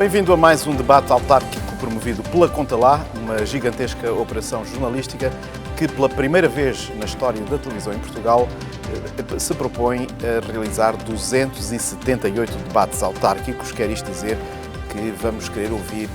Bem-vindo a mais um debate autárquico promovido pela Conta Lá, uma gigantesca operação jornalística que, pela primeira vez na história da televisão em Portugal, se propõe a realizar 278 debates autárquicos. Quer isto dizer que vamos querer ouvir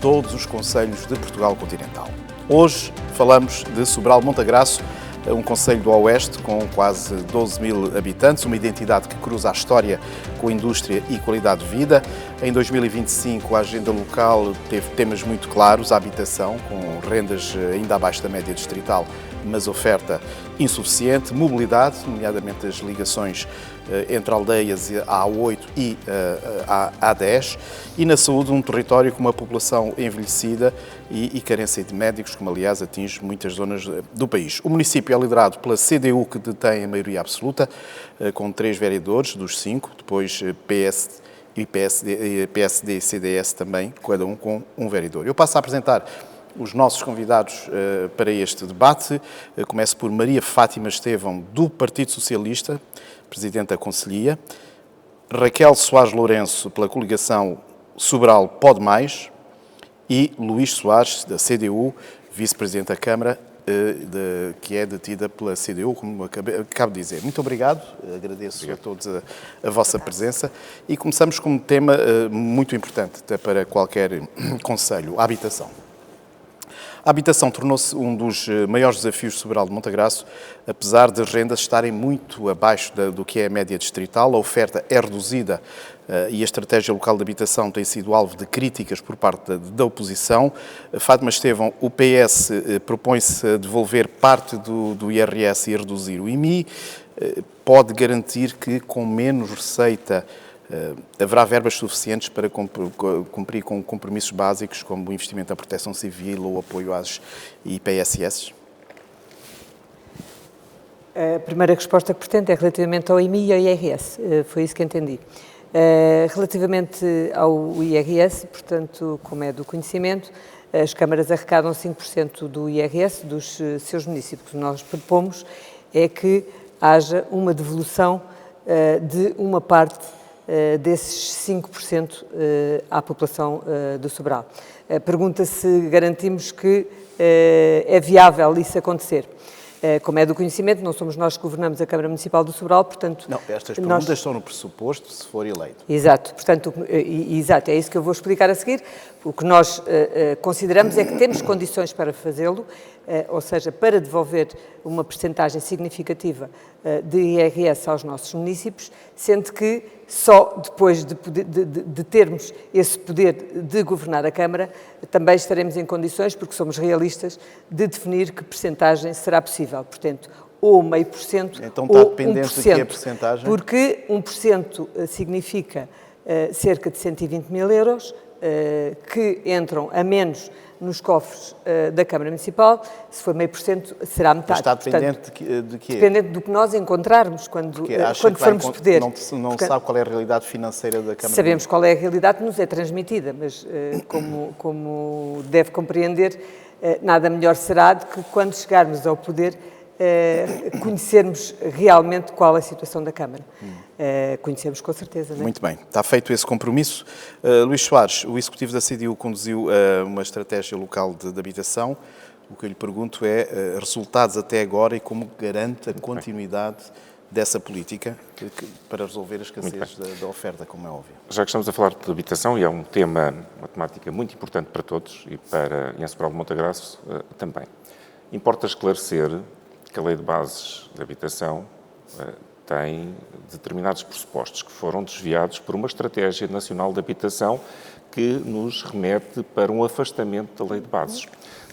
todos os concelhos de Portugal continental. Hoje falamos de Sobral Montagraço, um concelho do Oeste com quase 12 mil habitantes, uma identidade que cruza a história com a indústria e qualidade de vida. Em 2025, a agenda local teve temas muito claros: a habitação, com rendas ainda abaixo da média distrital, mas oferta insuficiente; mobilidade, nomeadamente as ligações entre aldeias, a A8 e a A10; e na saúde, um território com uma população envelhecida e carência de médicos, como aliás atinge muitas zonas do país. O município é liderado pela CDU, que detém a maioria absoluta, com 3 vereadores dos 5, depois PS e PSD e CDS também, cada um com um vereador. Eu passo a apresentar os nossos convidados para este debate. Começo por Maria Fátima Estevão, do Partido Socialista, Presidente da Conselhia; Raquel Soares Lourenço, pela coligação Sobral Pode Mais; e Luís Soares, da CDU, Vice-Presidente da Câmara, que é detida pela CDU, como acabo de dizer. Muito obrigado, agradeço a todos a vossa presença e começamos com um tema muito importante até para qualquer concelho: a habitação. A habitação tornou-se um dos maiores desafios de Sobral de Montagraço, apesar de rendas estarem muito abaixo do que é a média distrital. A oferta é reduzida e a estratégia local de habitação tem sido alvo de críticas por parte da oposição. Fátima Estevão, o PS propõe-se a devolver parte do IRS e a reduzir o IMI. Pode garantir que, com menos receita, haverá verbas suficientes para cumprir com compromissos básicos como o investimento na proteção civil ou o apoio às IPSS? A primeira resposta que pretendo é relativamente ao IMI e ao IRS, foi isso que entendi. Relativamente ao IRS, portanto, como é do conhecimento, as câmaras arrecadam 5% do IRS dos seus municípios. O que nós propomos é que haja uma devolução de uma parte desses 5% à população do Sobral. Pergunta se garantimos que é viável isso acontecer. Como é do conhecimento, não somos nós que governamos a Câmara Municipal do Sobral, portanto... Não, estas perguntas estão no pressuposto se for eleito. Exato, portanto, exato, é isso que eu vou explicar a seguir. O que nós consideramos é que temos condições para fazê-lo, ou seja, para devolver uma percentagem significativa de IRS aos nossos municípios, sendo que só depois de termos esse poder de governar a Câmara, também estaremos em condições, porque somos realistas, de definir que percentagem será possível. Portanto, ou 0,5% então está ou dependente 1%. De que é a percentagem? Porque 1% significa cerca de 120 mil euros, que entram a menos nos cofres da Câmara Municipal. Se for 0,5%, será metade. Mas está dependente, portanto, de quê? Dependente do que nós encontrarmos quando formos poder. Não sabe qual é a realidade financeira da Câmara? Sabemos qual é a realidade que nos é transmitida, mas como deve compreender, nada melhor será do que quando chegarmos ao poder conhecermos realmente qual é a situação da Câmara. Conhecemos com certeza, não é? Muito bem, está feito esse compromisso. Luís Soares, o Executivo da CDU conduziu uma estratégia local de habitação. O que eu lhe pergunto é resultados até agora e como garante a continuidade dessa política para resolver a escassez da oferta, como é óbvio. Já que estamos a falar de habitação, e é um tema, uma temática muito importante para todos e para em Sobral de Montagraço também, importa esclarecer que a Lei de Bases de Habitação tem determinados pressupostos que foram desviados por uma estratégia nacional de habitação que nos remete para um afastamento da Lei de Bases.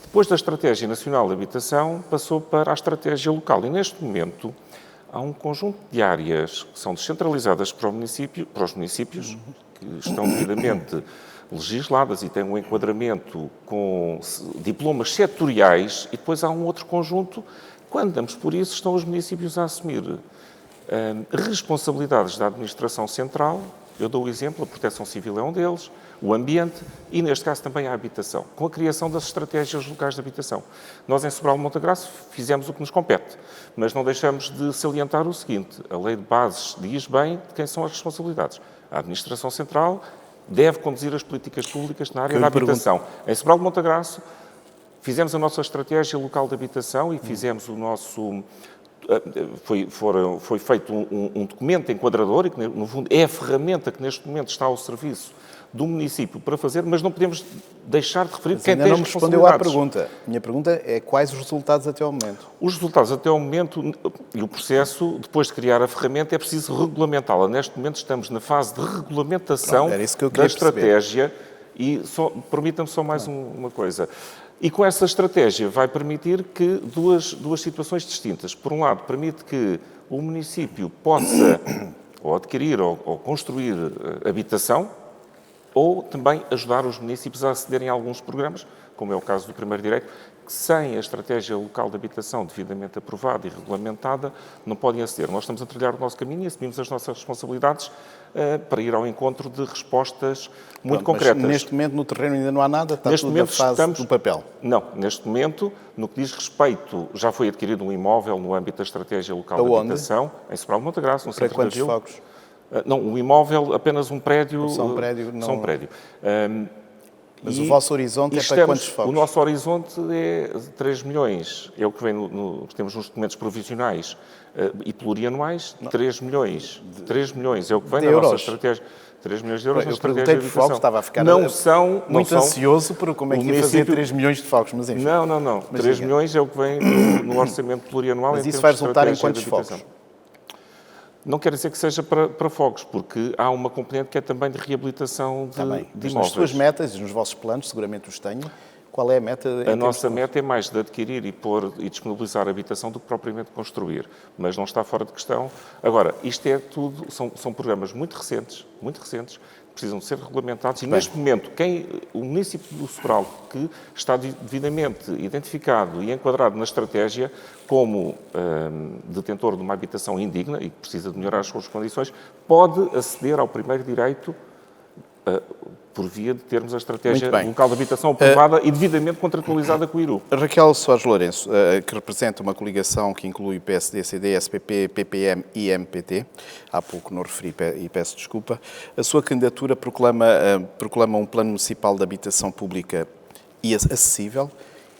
Depois da Estratégia Nacional de Habitação, passou para a Estratégia Local e, neste momento, há um conjunto de áreas que são descentralizadas para os municípios, que estão devidamente legisladas e têm um enquadramento com diplomas setoriais, e depois há um outro conjunto. Quando damos por isso, estão os municípios a assumir responsabilidades da administração central. Eu dou o exemplo: a proteção civil é um deles, o ambiente e, neste caso, também a habitação, com a criação das estratégias locais de habitação. Nós, em Sobral de Montagraço, fizemos o que nos compete, mas não deixamos de salientar o seguinte: a Lei de Bases diz bem de quem são as responsabilidades. A administração central deve conduzir as políticas públicas na área da habitação. Em Sobral de Montagraço, fizemos a nossa estratégia local de habitação e fizemos o nosso... Foi feito um documento enquadrador e que, no fundo, é a ferramenta que neste momento está ao serviço do município para fazer, mas não podemos deixar de referir quem tem as responsabilidades. Ainda não me respondeu à pergunta. A minha pergunta é quais os resultados até ao momento? Os resultados até ao momento e o processo, depois de criar a ferramenta, é preciso regulamentá-la. Neste momento estamos na fase de regulamentação da estratégia e permita-me só mais uma coisa. E com essa estratégia vai permitir que duas situações distintas. Por um lado, permite que o município possa ou adquirir ou construir habitação, ou também ajudar os municípios a acederem a alguns programas, como é o caso do primeiro direito, que sem a estratégia local de habitação devidamente aprovada e regulamentada, não podem aceder. Nós estamos a trilhar o nosso caminho e assumimos as nossas responsabilidades para ir ao encontro de respostas muito concretas. Mas neste momento no terreno ainda não há nada? Está tudo na fase do papel? Não, neste momento, no que diz respeito, já foi adquirido um imóvel no âmbito da estratégia local de habitação, em Sobral de Montagraço, no centro da vila. Para quantos fogos? Não, o imóvel, apenas um prédio. Só um prédio? Não... Só um prédio. Mas o vosso horizonte é para quantos fogos? O nosso horizonte é 3 milhões. É o que vem temos nos documentos provisionais e plurianuais. 3 milhões. 3 milhões é o que vem na nossa estratégia. 3 milhões de euros na estratégia de habitação. Eu perguntei por fogos, estava a ficar muito ansioso por como é que ia fazer 3 milhões de fogos. Mas enfim. Não. 3 milhões é o que vem no orçamento plurianual. Mas isso vai resultar em quantos fogos? Não quer dizer que seja para fogos, porque há uma componente que é também de reabilitação de imóveis. Nas suas metas e nos vossos planos, seguramente os tenho, qual é a meta? A nossa meta é mais de adquirir e disponibilizar habitação do que propriamente construir, mas não está fora de questão. Agora, isto é tudo, são programas muito recentes, precisam de ser regulamentados e neste momento o município do Sobral, que está devidamente identificado e enquadrado na estratégia como detentor de uma habitação indigna e que precisa de melhorar as suas condições, pode aceder ao primeiro direito por via de termos a estratégia local de habitação aprovada e devidamente contratualizada com o IRU. Raquel Soares Lourenço, que representa uma coligação que inclui PSD, CD, SPP, PPM e MPT, há pouco não referi e peço desculpa, a sua candidatura proclama um plano municipal de habitação pública e acessível,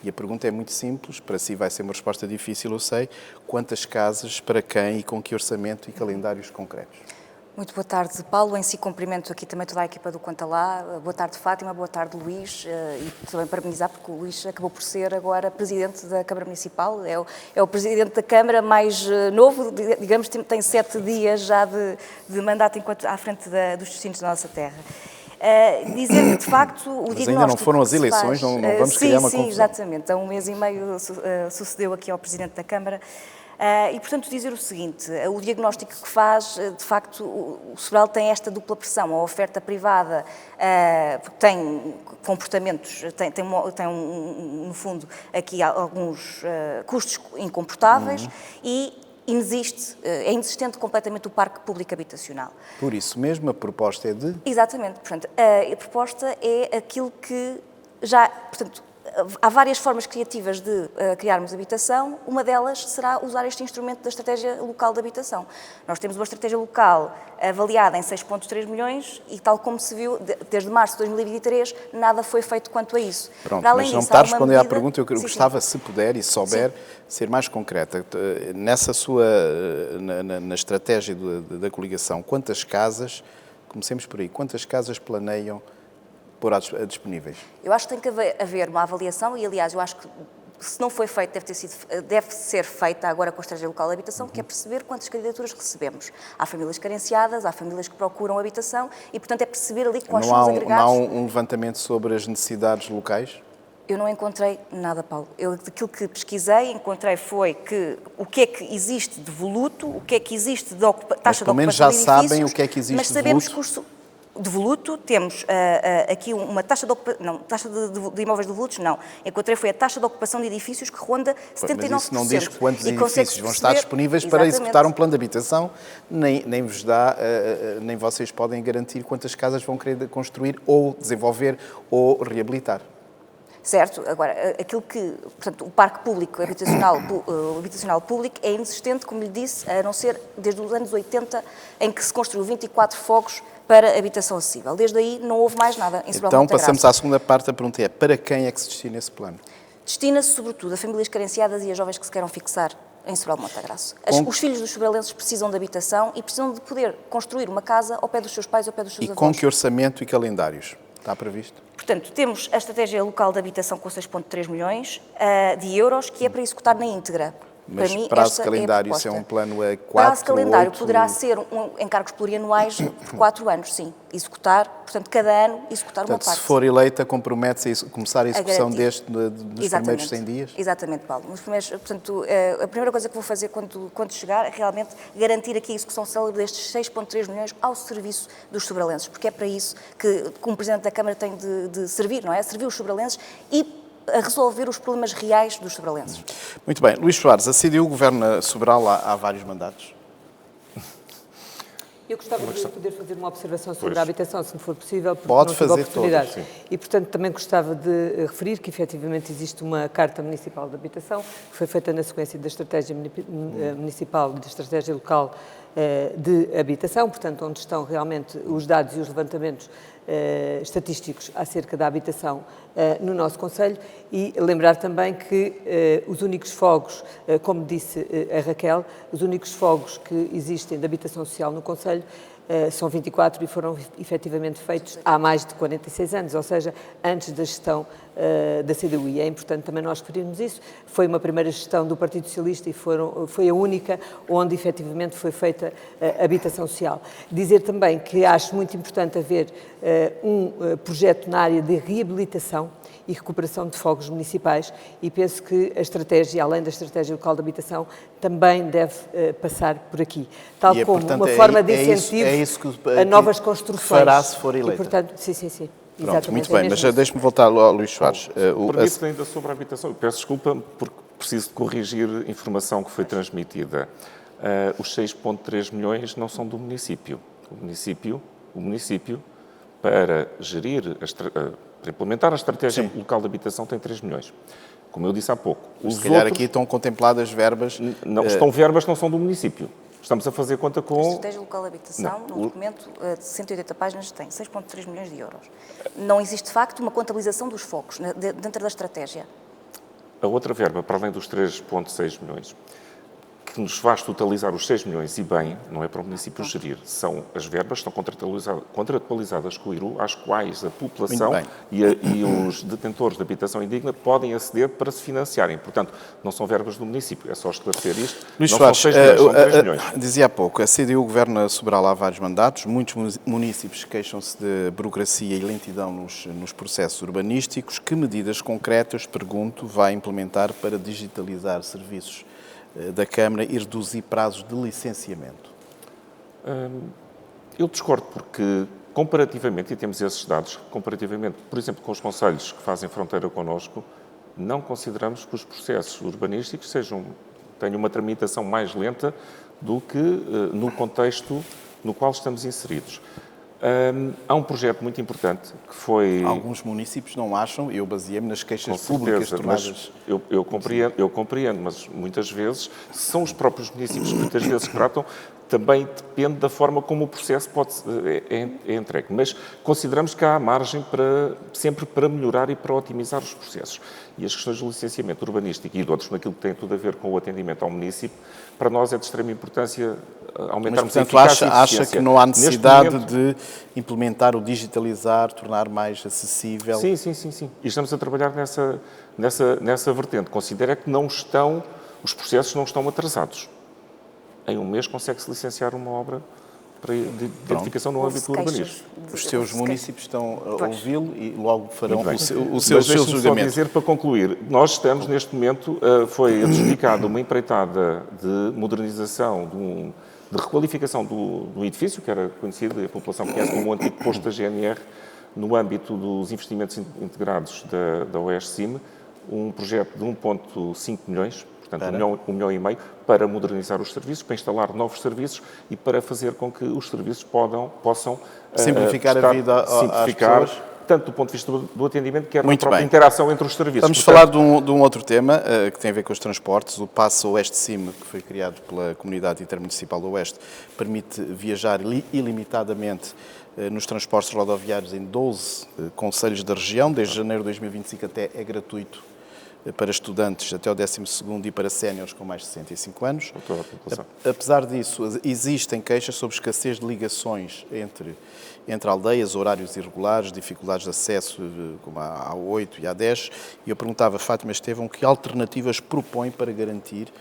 e a pergunta é muito simples, para si vai ser uma resposta difícil, eu sei, quantas casas, para quem e com que orçamento e calendários concretos? Muito boa tarde, Paulo. Em si cumprimento aqui também toda a equipa do Quanto a Lá. Boa tarde, Fátima. Boa tarde, Luís. E também parabenizar porque o Luís acabou por ser agora Presidente da Câmara Municipal. É o Presidente da Câmara mais novo, digamos, tem 7 dias já de mandato à frente dos destinos da nossa terra. Dizer que, de facto, o diagnóstico... Mas ainda não foram as eleições, não vamos criar uma confusão. Sim, exatamente. Há 1 mês e meio sucedeu aqui ao Presidente da Câmara. E, portanto, dizer o seguinte, o diagnóstico que faz, de facto, o Sobral tem esta dupla pressão. A oferta privada tem comportamentos, tem no fundo, aqui alguns custos incomportáveis e é inexistente completamente o parque público habitacional. Por isso mesmo, a proposta é de... Exatamente. Portanto, a proposta é aquilo que já... Portanto, há várias formas criativas de criarmos habitação, uma delas será usar este instrumento da estratégia local de habitação. Nós temos uma estratégia local avaliada em 6,3 milhões e, tal como se viu, desde março de 2023, nada foi feito quanto a isso. Pronto, mas não está a responder à pergunta, eu gostava, se puder e souber, ser mais concreta. Nessa sua, na estratégia da coligação, quantas casas, comecemos por aí, quantas casas planeiam pôr disponíveis? Eu acho que tem que haver uma avaliação e, aliás, eu acho que se não foi feito, deve ser feita agora com a estratégia local de habitação, que é perceber quantas candidaturas recebemos. Há famílias carenciadas, há famílias que procuram habitação e, portanto, é perceber ali quais são os agregados. Não há um levantamento sobre as necessidades locais? Eu não encontrei nada, Paulo. Aquilo que pesquisei, encontrei foi que o que é que existe de voluto, o que é que existe de taxa de ocupação de edifícios. Mas pelo menos já sabem o que é que existe de voluto? Mas sabemos que de voluto, temos aqui uma taxa de ocupação, não, taxa de imóveis de volutos, não. Encontrei foi a taxa de ocupação de edifícios que ronda 79%. Mas isso não diz quantos edifícios vão estar disponíveis para executar um plano de habitação, nem vos dá, nem vocês podem garantir quantas casas vão querer construir ou desenvolver ou reabilitar. certo? Agora, aquilo que, portanto, o parque público habitacional público é inexistente, como lhe disse, a não ser desde os anos 80, em que se construiu 24 fogos para habitação acessível. Desde aí não houve mais nada em Sobral Então, Montagraça. passamos à segunda parte. A pergunta é: para quem é que se destina esse plano? Destina-se, sobretudo, a famílias carenciadas e a jovens que se queiram fixar em Sobral de Montagraça. Os filhos dos sobralenses precisam de habitação e precisam de poder construir uma casa ao pé dos seus pais ou ao pé dos seus E avós. com que orçamento e calendários? Está previsto? Portanto, temos a estratégia local de habitação com 6,3 milhões de euros, que é para executar na íntegra. Mas para mim, prazo essa de calendário, é a isso é um proposta. plano a 4, Prazo de calendário 8... poderá ser encargos plurianuais por 4 anos, sim. Executar, portanto, cada ano executar uma Portanto, parte. se for eleita, compromete-se a começar a execução garantir. nos primeiros 100 dias? Exatamente, Paulo. Portanto, a primeira coisa que vou fazer quando chegar é realmente garantir aqui a execução célere destes 6,3 milhões ao serviço dos sobralenses, porque é para isso que o Presidente da Câmara tem de servir, não é? Servir os sobralenses e a resolver os problemas reais dos sobralenses. Muito bem. Luís Soares, a CDU governa Sobral há vários mandatos? Eu gostava de poder fazer uma observação sobre Pois. a habitação, se me for possível, porque Pode não tive fazer oportunidade. todas, E, portanto, também gostava de referir que, efetivamente, existe uma Carta Municipal de Habitação, que foi feita na sequência da Estratégia Municipal e da Estratégia Local de Habitação, portanto, onde estão realmente os dados e os levantamentos estatísticos acerca da habitação no nosso Concelho, e lembrar também que os únicos fogos, como disse a Raquel, os únicos fogos que existem de habitação social no Concelho são 24 e foram efetivamente feitos há mais de 46 anos, ou seja, antes da gestão da CDU. E é importante também nós referirmos isso. Foi uma primeira gestão do Partido Socialista e foi a única onde efetivamente foi feita habitação social. Dizer também que acho muito importante haver um projeto na área de reabilitação e recuperação de fogos municipais, e penso que a estratégia, além da estratégia local de habitação, também deve passar por aqui, tal E, como portanto, uma forma de incentivo a novas que construções. fará se for eleita. E, portanto, sim. Pronto, Exatamente, muito bem, é mas mesmo deixe-me voltar ao Luís Soares. Permite ainda sobre a habitação. Eu peço desculpa porque preciso de corrigir a informação que foi transmitida. Os 6,3 milhões não são do município. O município, para gerir, para implementar a estratégia local de habitação, tem 3 milhões. Como eu disse há pouco. Se calhar aqui estão contempladas verbas... Não, estão verbas que não são do município. Estamos a fazer conta com... A Estratégia Local de Habitação, num documento de 180 páginas, tem 6,3 milhões de euros. Não existe, de facto, uma contabilização dos focos dentro da estratégia. A outra verba, para além dos 3,6 milhões, que nos faz totalizar os 6 milhões e bem, não é para o município gerir, são as verbas que estão contratualizadas com o IRU, às quais a população e os detentores de habitação indigna podem aceder para se financiarem. Portanto, não são verbas do município, é só esclarecer isto. Luís não Soares, são 6 milhões, são 3 milhões. Dizia há pouco, a CDU governa Sobral há vários mandatos, muitos municípios queixam-se de burocracia e lentidão nos processos urbanísticos. Que medidas concretas, pergunto, vai implementar para digitalizar serviços da Câmara e reduzir prazos de licenciamento? Eu discordo porque, comparativamente, e temos esses dados, comparativamente, por exemplo, com os concelhos que fazem fronteira connosco, não consideramos que os processos urbanísticos tenham uma tramitação mais lenta do que no contexto no qual estamos inseridos. Há um projeto muito importante que foi... Alguns municípios não acham, eu baseei-me nas queixas Com públicas certeza, tornadas... mas eu compreendo, mas muitas vezes são os próprios municípios que muitas vezes tratam, também depende da forma como o processo é entregue. Mas consideramos que há margem sempre para melhorar e para otimizar os processos. E as questões de licenciamento urbanístico e de outros, naquilo que tem tudo a ver com o atendimento ao município, para nós é de extrema importância aumentarmos a eficácia e a acha eficiência. que não há necessidade Neste de momento, implementar o digitalizar, tornar mais acessível? Sim. E estamos a trabalhar nessa vertente. Considera que os processos não estão atrasados. Em um mês consegue-se licenciar uma obra para identificação no âmbito do urbanismo. Os seus municípios estão a ouvi-lo e logo farão o seu Mas deixe-me só julgamento. dizer, para concluir, nós estamos neste momento, foi adjudicada uma empreitada de modernização, de requalificação do edifício, que era conhecido, a população conhece como o antigo posto da GNR, no âmbito dos investimentos integrados da OESCIM, um projeto de 1,5 milhões, portanto, 1,5 milhão, para modernizar os serviços, para instalar novos serviços e para fazer com que os serviços possam simplificar a vida às pessoas. tanto do ponto de vista do atendimento, quer da Muito própria bem. interação entre os serviços. Vamos falar de um outro tema que tem a ver com os transportes. O Passo Oeste-Sim, que foi criado pela Comunidade Intermunicipal do Oeste, permite viajar ilimitadamente nos transportes rodoviários em 12 concelhos da região. Desde janeiro de 2025 até é gratuito para estudantes até o 12º e para séniores com mais de 65 anos. Apesar disso, existem queixas sobre escassez de ligações entre aldeias, horários irregulares, dificuldades de acesso, como a A8 e a A10. E eu perguntava a Fátima Estevão que alternativas propõe para garantir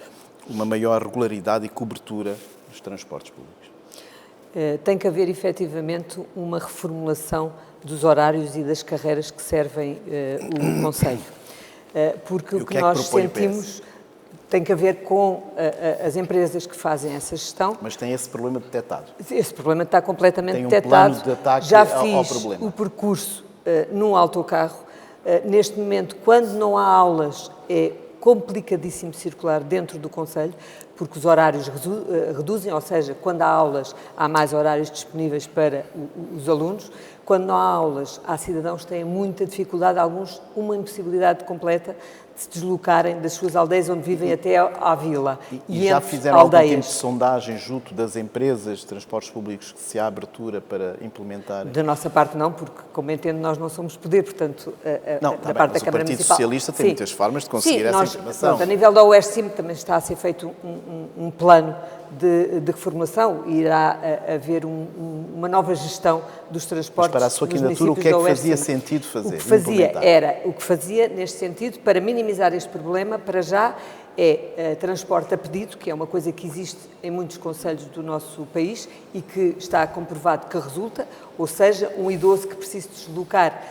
uma maior regularidade e cobertura dos transportes públicos. Tem que haver, efetivamente, uma reformulação dos horários e das carreiras que servem o Conselho. Porque o que nós sentimos tem que ver com as empresas que fazem essa gestão. Mas tem esse problema detectado? Esse problema está completamente tem detectado. Plano de ataque Já ao fiz problema. o percurso num autocarro. Neste momento, quando não há aulas, é complicadíssimo circular dentro do Conselho, porque os horários reduzem, ou seja, quando há aulas há mais horários disponíveis para os alunos. Quando não há aulas, há cidadãos que têm muita dificuldade, alguns uma impossibilidade completa de se deslocarem das suas aldeias onde vivem até à vila. E já fizeram algum tipo de sondagem junto das empresas de transportes públicos que se há abertura para implementar? Da nossa parte não, porque, como entendo, nós não somos poder, portanto, da parte da Câmara Municipal. O Partido Socialista tem muitas formas de conseguir essa informação. Pronto, a nível da Oeste-Sim também está a ser feito um plano de reformulação e irá haver uma nova gestão dos transportes. Mas para a sua candidatura, o que é que fazia sentido fazer? O que fazia neste sentido, para minimizar este problema, para já, é transporte a pedido, que é uma coisa que existe em muitos concelhos do nosso país e que está comprovado que resulta, ou seja, um idoso que precisa deslocar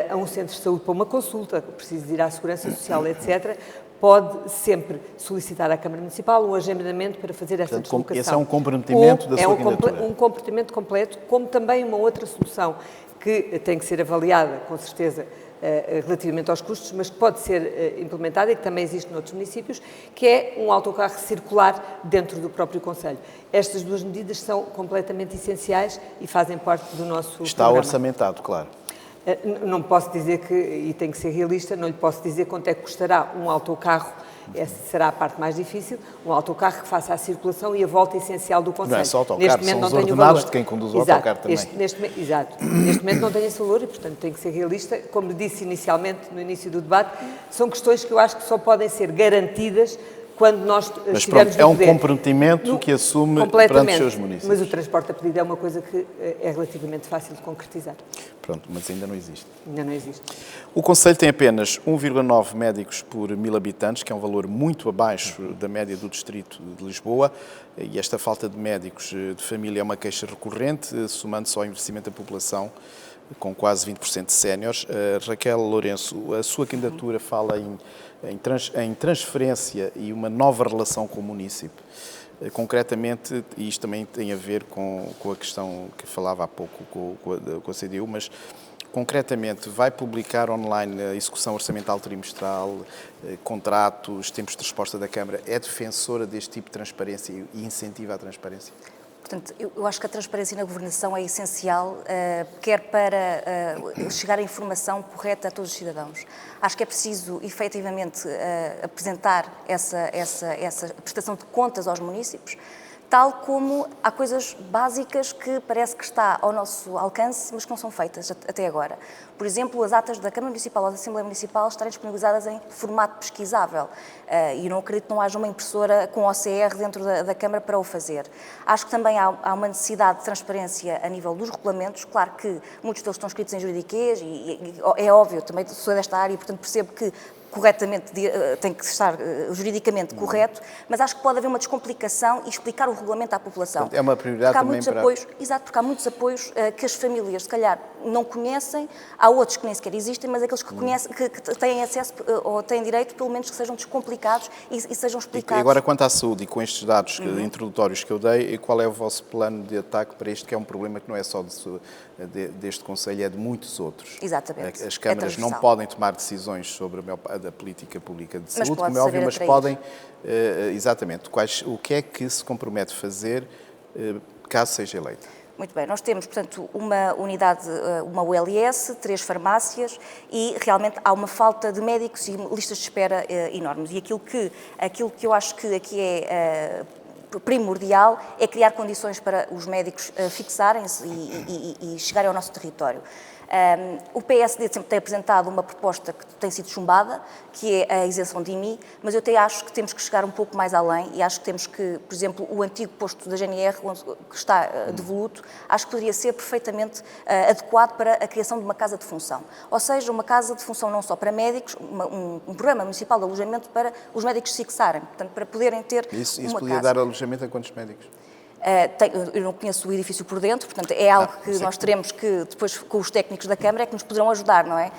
a um centro de saúde para uma consulta, precisa ir à Segurança Social, etc., pode sempre solicitar à Câmara Municipal um agendamento para fazer essa deslocação. Esse é um comprometimento da sua candidatura? É um comprometimento completo, como também uma outra solução que tem que ser avaliada, com certeza, relativamente aos custos, mas que pode ser implementada e que também existe noutros municípios, que é um autocarro circular dentro do próprio Concelho. Estas duas medidas são completamente essenciais e fazem parte do nosso Está programa. orçamentado, claro. Não posso dizer que, e tenho que ser realista, não lhe posso dizer quanto é que custará um autocarro, essa será a parte mais difícil, um autocarro que faça a circulação e a volta essencial do Concelho. Não é só autocarro, são os ordenados de quem conduz o autocarro também. Exato. Neste momento não tem esse valor e, portanto, tenho que ser realista. Como disse inicialmente, no início do debate, são questões que eu acho que só podem ser garantidas quando nós estivermos no poder. É um comprometimento que assume perante os seus municípios. Mas o transporte a pedido é uma coisa que é relativamente fácil de concretizar. Pronto, mas ainda não existe. Ainda não existe. O Concelho tem apenas 1,9 médicos por 1000 habitantes, que é um valor muito abaixo da média do distrito de Lisboa, e esta falta de médicos de família é uma queixa recorrente, somando-se ao envelhecimento da população, com quase 20% de séniores. Raquel Lourenço, a sua candidatura fala em transferência e uma nova relação com o município. Concretamente, e isto também tem a ver com a questão que falava há pouco com a CDU, mas concretamente vai publicar online a execução orçamental trimestral, contratos, tempos de resposta da Câmara. É defensora deste tipo de transparência e incentiva a transparência? Portanto, eu acho que a transparência na governação é essencial, quer para chegar a informação correta a todos os cidadãos. Acho que é preciso, efetivamente, apresentar essa prestação de contas aos municípios, tal como há coisas básicas que parece que está ao nosso alcance, mas que não são feitas até agora. Por exemplo, as atas da Câmara Municipal ou da Assembleia Municipal estarem disponibilizadas em formato pesquisável. E não acredito que não haja uma impressora com OCR dentro da Câmara para o fazer. Acho que também há uma necessidade de transparência a nível dos regulamentos. Claro que muitos deles estão escritos em juridiquês e é óbvio, também sou desta área e, portanto, percebo que corretamente, tem que estar juridicamente correto, mas acho que pode haver uma descomplicação e explicar o regulamento à população. Portanto, é uma prioridade também para... Exato, porque há muitos apoios que as famílias, se calhar, não conhecem, há outros que nem sequer existem, mas aqueles que conhecem, que têm acesso ou têm direito, pelo menos que sejam descomplicados e sejam explicados. E agora, quanto à saúde, e com estes dados introdutórios que eu dei, qual é o vosso plano de ataque para isto, que é um problema que não é só deste Conselho, é de muitos outros? Exatamente. As câmaras não podem tomar decisões sobre a política pública de saúde, como é óbvio, mas podem, exatamente, o que é que se compromete a fazer caso seja eleito? Muito bem, nós temos, portanto, uma unidade, uma ULS, 3 farmácias e realmente há uma falta de médicos e listas de espera enormes. E aquilo que eu acho que aqui é primordial é criar condições para os médicos fixarem-se e chegarem ao nosso território. O PSD sempre tem apresentado uma proposta que tem sido chumbada, que é a isenção de IMI, mas eu até acho que temos que chegar um pouco mais além e acho que temos que, por exemplo, o antigo posto da GNR, que está devoluto, acho que poderia ser perfeitamente adequado para a criação de uma casa de função. Ou seja, uma casa de função não só para médicos, um programa municipal de alojamento para os médicos se fixarem, portanto, para poderem ter Isso uma podia casa. dar alojamento a quantos médicos? Eu não conheço o edifício por dentro, portanto, é algo que nós teremos que, depois, com os técnicos da Câmara, é que nos poderão ajudar, não é?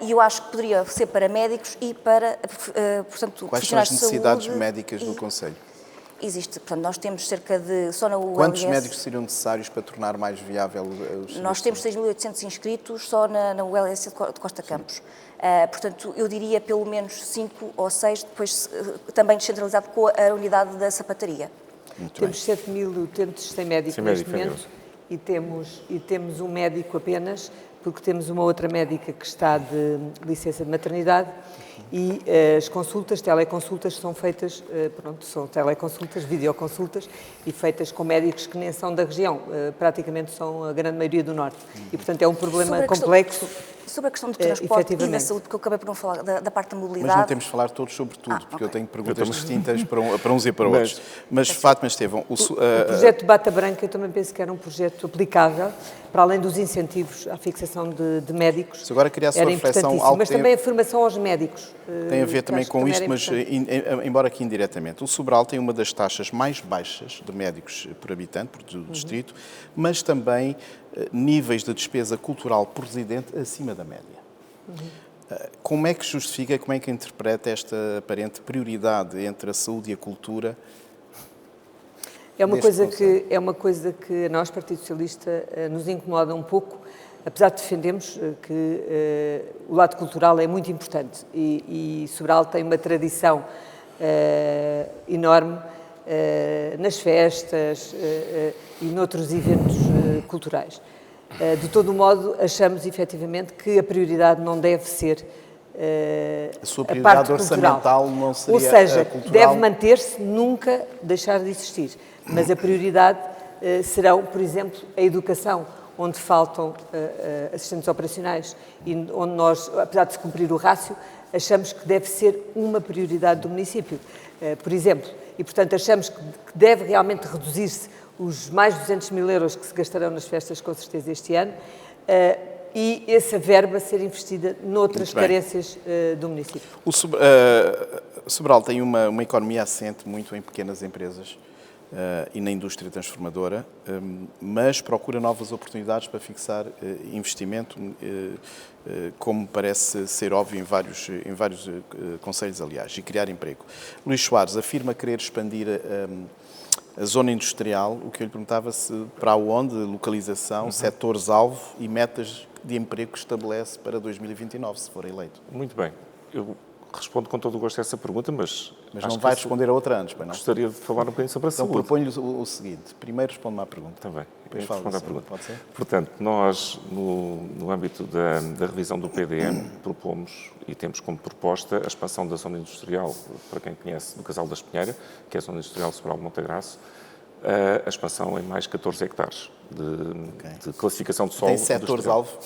E eu acho que poderia ser para médicos e para, portanto, Quais são as profissionais de necessidades saúde médicas do Conselho? Existe, portanto, nós temos cerca de, só na ULS... Quantos médicos seriam necessários para tornar mais viável os Nós temos 6.800 inscritos só na ULS de Costa Campos. Portanto, eu diria pelo menos 5 ou 6, depois também descentralizado com a unidade da sapataria. Temos 7.000 utentes sem médico neste momento e temos um médico apenas, porque temos uma outra médica que está de licença de maternidade e as consultas, teleconsultas, são feitas, são teleconsultas, videoconsultas e feitas com médicos que nem são da região, praticamente são a grande maioria do Norte. E, portanto, é um problema complexo. Sobre a questão do transporte e da saúde, porque eu acabei por não falar da parte da mobilidade. Mas não temos de falar todos sobre tudo, porque eu tenho perguntas distintas para uns e para outros. Mas, Fátima Estevão... O projeto Bata Branca eu também penso que era um projeto aplicável, para além dos incentivos à fixação de médicos. Agora queria a sua reflexão... Mas também a formação aos médicos. Tem a ver também com isto, mas embora aqui indiretamente. O Sobral tem uma das taxas mais baixas de médicos por habitante, do distrito, mas também níveis de despesa cultural por residente acima da média. Como é que justifica, como é que interpreta esta aparente prioridade entre a saúde e a cultura? É uma coisa que a nós, Partido Socialista, nos incomoda um pouco, apesar de defendermos que o lado cultural é muito importante e Sobral tem uma tradição enorme nas festas e noutros eventos culturais. De todo modo, achamos efetivamente que a prioridade não deve ser a sua prioridade parte orçamental cultural. não seria Ou seja, cultural? deve manter-se, nunca deixar de existir. Mas a prioridade serão, por exemplo, a educação, onde faltam assistentes operacionais e onde nós, apesar de se cumprir o rácio, achamos que deve ser uma prioridade do município. Por exemplo, e portanto achamos que deve realmente reduzir-se os mais de 200 mil euros que se gastarão nas festas, com certeza, este ano, e essa verba ser investida noutras carências do município. O Sobral tem uma economia assente muito em pequenas empresas e na indústria transformadora, mas procura novas oportunidades para fixar investimento, como parece ser óbvio em vários concelhos, aliás, e criar emprego. Luís Soares afirma querer expandir a zona industrial. O que eu lhe perguntava, se para onde, localização, setores-alvo e metas de emprego que estabelece para 2029, se for eleito. Muito bem. Eu respondo com todo o gosto a essa pergunta, mas não vai responder a outra antes, pois não? Gostaria de falar um bocadinho sobre a saúde. Então proponho-lhe o seguinte. Primeiro responde-me à pergunta. Está bem. Depois Respondo à pergunta. Pode ser? Portanto, nós, no âmbito da revisão do PDM, propomos e temos como proposta a expansão da zona industrial, para quem conhece, do Casal da Espinheira, que é a zona industrial Sobral de Montagraço, a expansão em mais 14 hectares de classificação de solo. Tem setores-alvo?